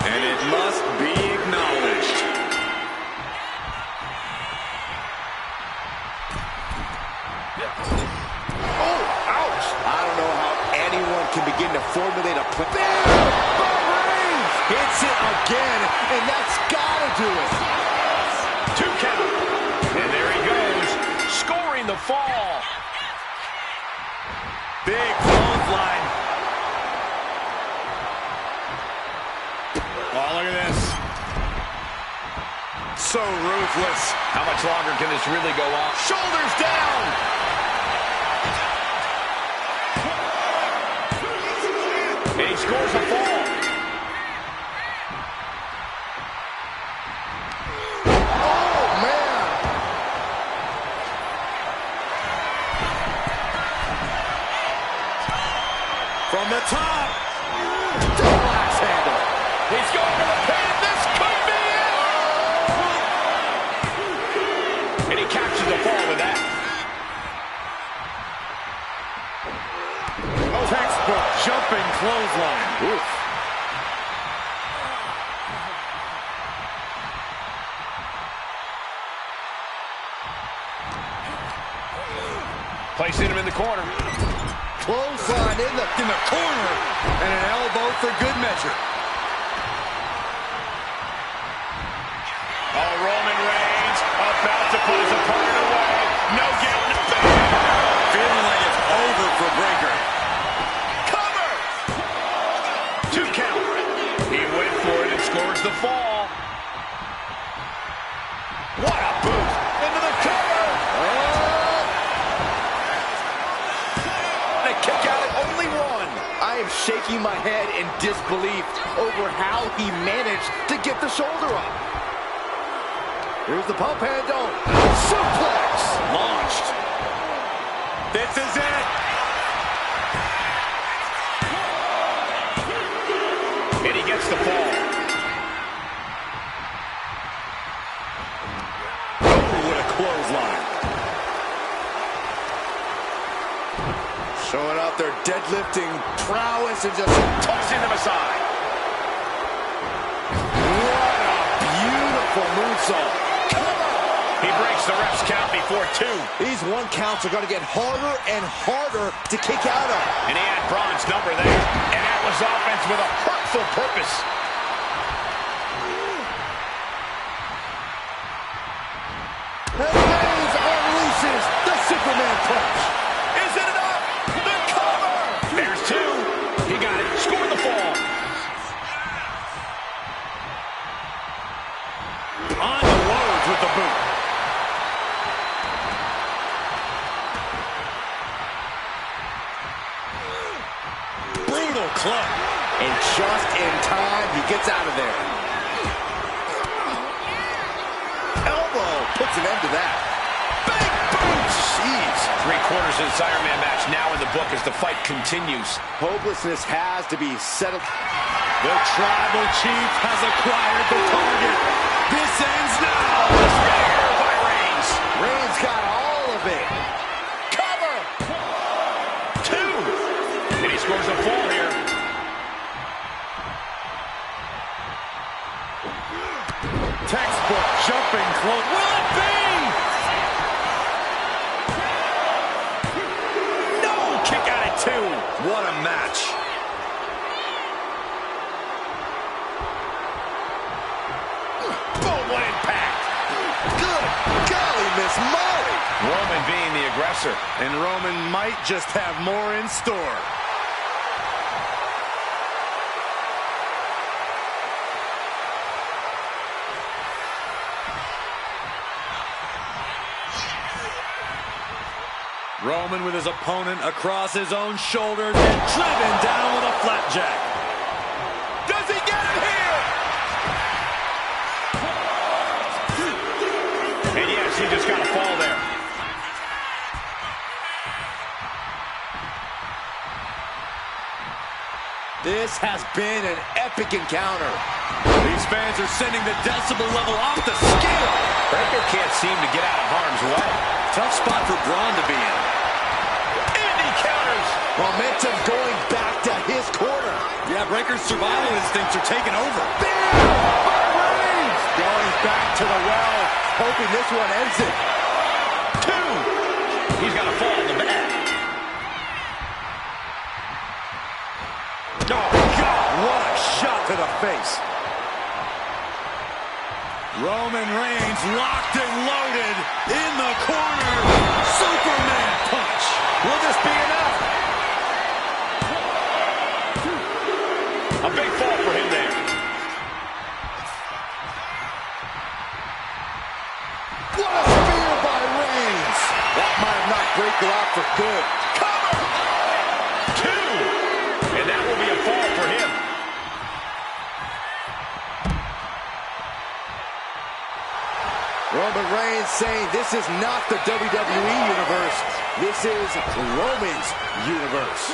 [SPEAKER 5] And it must be acknowledged.
[SPEAKER 2] Oh, ouch. I don't know how anyone can begin to formulate a plan. But Reigns hits it again, and that's got to do it.
[SPEAKER 4] 2 count. And there he goes, scoring the fall.
[SPEAKER 5] Big clothesline.
[SPEAKER 3] Oh, look at this. So ruthless.
[SPEAKER 4] How much longer can this really go on?
[SPEAKER 2] Shoulders down.
[SPEAKER 4] And he scores a fall.
[SPEAKER 2] Oh, man.
[SPEAKER 3] From the top.
[SPEAKER 2] Double axe handle.
[SPEAKER 4] He's going to the pin. This could be it. And he captures the fall with that.
[SPEAKER 3] Textbook jumping clothesline.
[SPEAKER 2] Oof.
[SPEAKER 4] Placing him in the corner.
[SPEAKER 2] Clothesline in the
[SPEAKER 3] Corner. And an elbow for good measure.
[SPEAKER 4] Oh, Roman Reigns about to put his opponent away. No getting back.
[SPEAKER 3] Feeling like it's over for Breakker.
[SPEAKER 4] Cover! 2 count. He went for it and scores the fall. What a boot. Into the cover.
[SPEAKER 2] And a kick out at only 1. I am shaking my head in disbelief over how he managed to get the shoulder up. Here's the pump handle. Suplex.
[SPEAKER 3] Launched. This is it.
[SPEAKER 4] And he gets the fall.
[SPEAKER 3] Oh, what a clothesline.
[SPEAKER 2] Showing off their deadlifting prowess and just
[SPEAKER 4] Tossing them aside.
[SPEAKER 2] what a beautiful moonsault.
[SPEAKER 4] He breaks the ref's count before 2.
[SPEAKER 2] These 1 counts are going to get harder and harder to kick out of.
[SPEAKER 4] And he had Braun's number there. And that was offense with a hurtful purpose.
[SPEAKER 2] And Reigns unleashes the Superman punch.
[SPEAKER 4] Is it enough? The cover! There's 2. He got it. Scored the fall.
[SPEAKER 3] On the loads with the boot. Brutal club.
[SPEAKER 2] And just in time, he gets out of there. Elbow puts an end to that.
[SPEAKER 4] Big boot! Jeez. 3/4 of this Iron Man match now in the book as the fight continues.
[SPEAKER 2] Hopelessness has to be settled.
[SPEAKER 3] The tribal chief has acquired the target. This ends now.
[SPEAKER 4] Spear by Reigns.
[SPEAKER 2] Reigns got all of it.
[SPEAKER 4] Cover! 2. And he scores a fall here.
[SPEAKER 3] Textbook jumping close. Will it be?
[SPEAKER 4] No! Kick out at 2. What a match. Boom, what impact.
[SPEAKER 2] Good golly, Miss Molly.
[SPEAKER 4] Roman being the aggressor.
[SPEAKER 3] And Roman might just have more in store. Roman with his opponent across his own shoulders and driven down with a flapjack.
[SPEAKER 4] Does he get it here? And yes, he just got a fall there.
[SPEAKER 2] This has been an epic encounter.
[SPEAKER 3] These fans are sending the decibel level off the scale.
[SPEAKER 4] Breakker can't seem to get out of harm's way.
[SPEAKER 5] Tough spot for Braun to be in.
[SPEAKER 4] And he counters.
[SPEAKER 2] Momentum going back to his corner.
[SPEAKER 5] Yeah, Breakker's survival instincts are taking over.
[SPEAKER 2] Reigns going back to the well, hoping this one ends it.
[SPEAKER 4] 2. He's got a fall in the back.
[SPEAKER 3] Oh, God, what a shot to the face. Roman Reigns locked and loaded in the corner. Superman punch. Will this be enough?
[SPEAKER 4] A big fall for him there.
[SPEAKER 2] break her out for good.
[SPEAKER 4] Cover! 2! And that will be a fall for him.
[SPEAKER 2] Roman Reigns saying this is not the WWE Universe. This is Roman's Universe.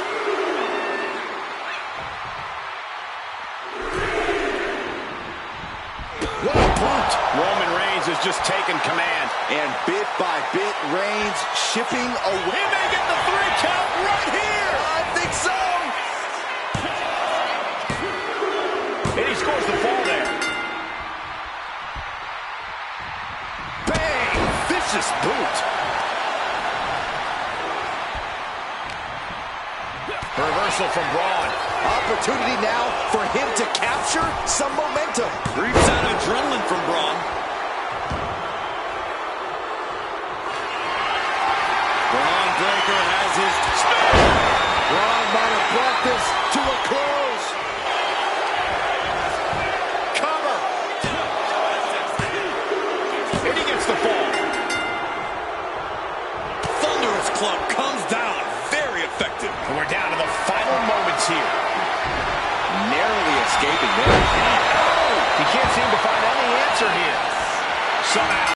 [SPEAKER 2] What a boot!
[SPEAKER 4] Roman Reigns has just taken command.
[SPEAKER 2] And bit by bit, Reigns shipping away.
[SPEAKER 4] He may get the 3 count right here.
[SPEAKER 2] I think so.
[SPEAKER 4] And he scores the fall there.
[SPEAKER 2] Bang! Vicious boot.
[SPEAKER 4] Reversal from Braun.
[SPEAKER 2] Opportunity now for him to capture some momentum.
[SPEAKER 5] Breathes out adrenaline from Braun. Braun Breaker has his spin.
[SPEAKER 2] Braun might have brought this to a close.
[SPEAKER 4] Cover. And he gets the fall.
[SPEAKER 5] Thunderous club comes down. Very effective.
[SPEAKER 4] And we're down to the final moments here.
[SPEAKER 2] Narrowly escaping there.
[SPEAKER 4] He can't seem to find any answer here. Somehow.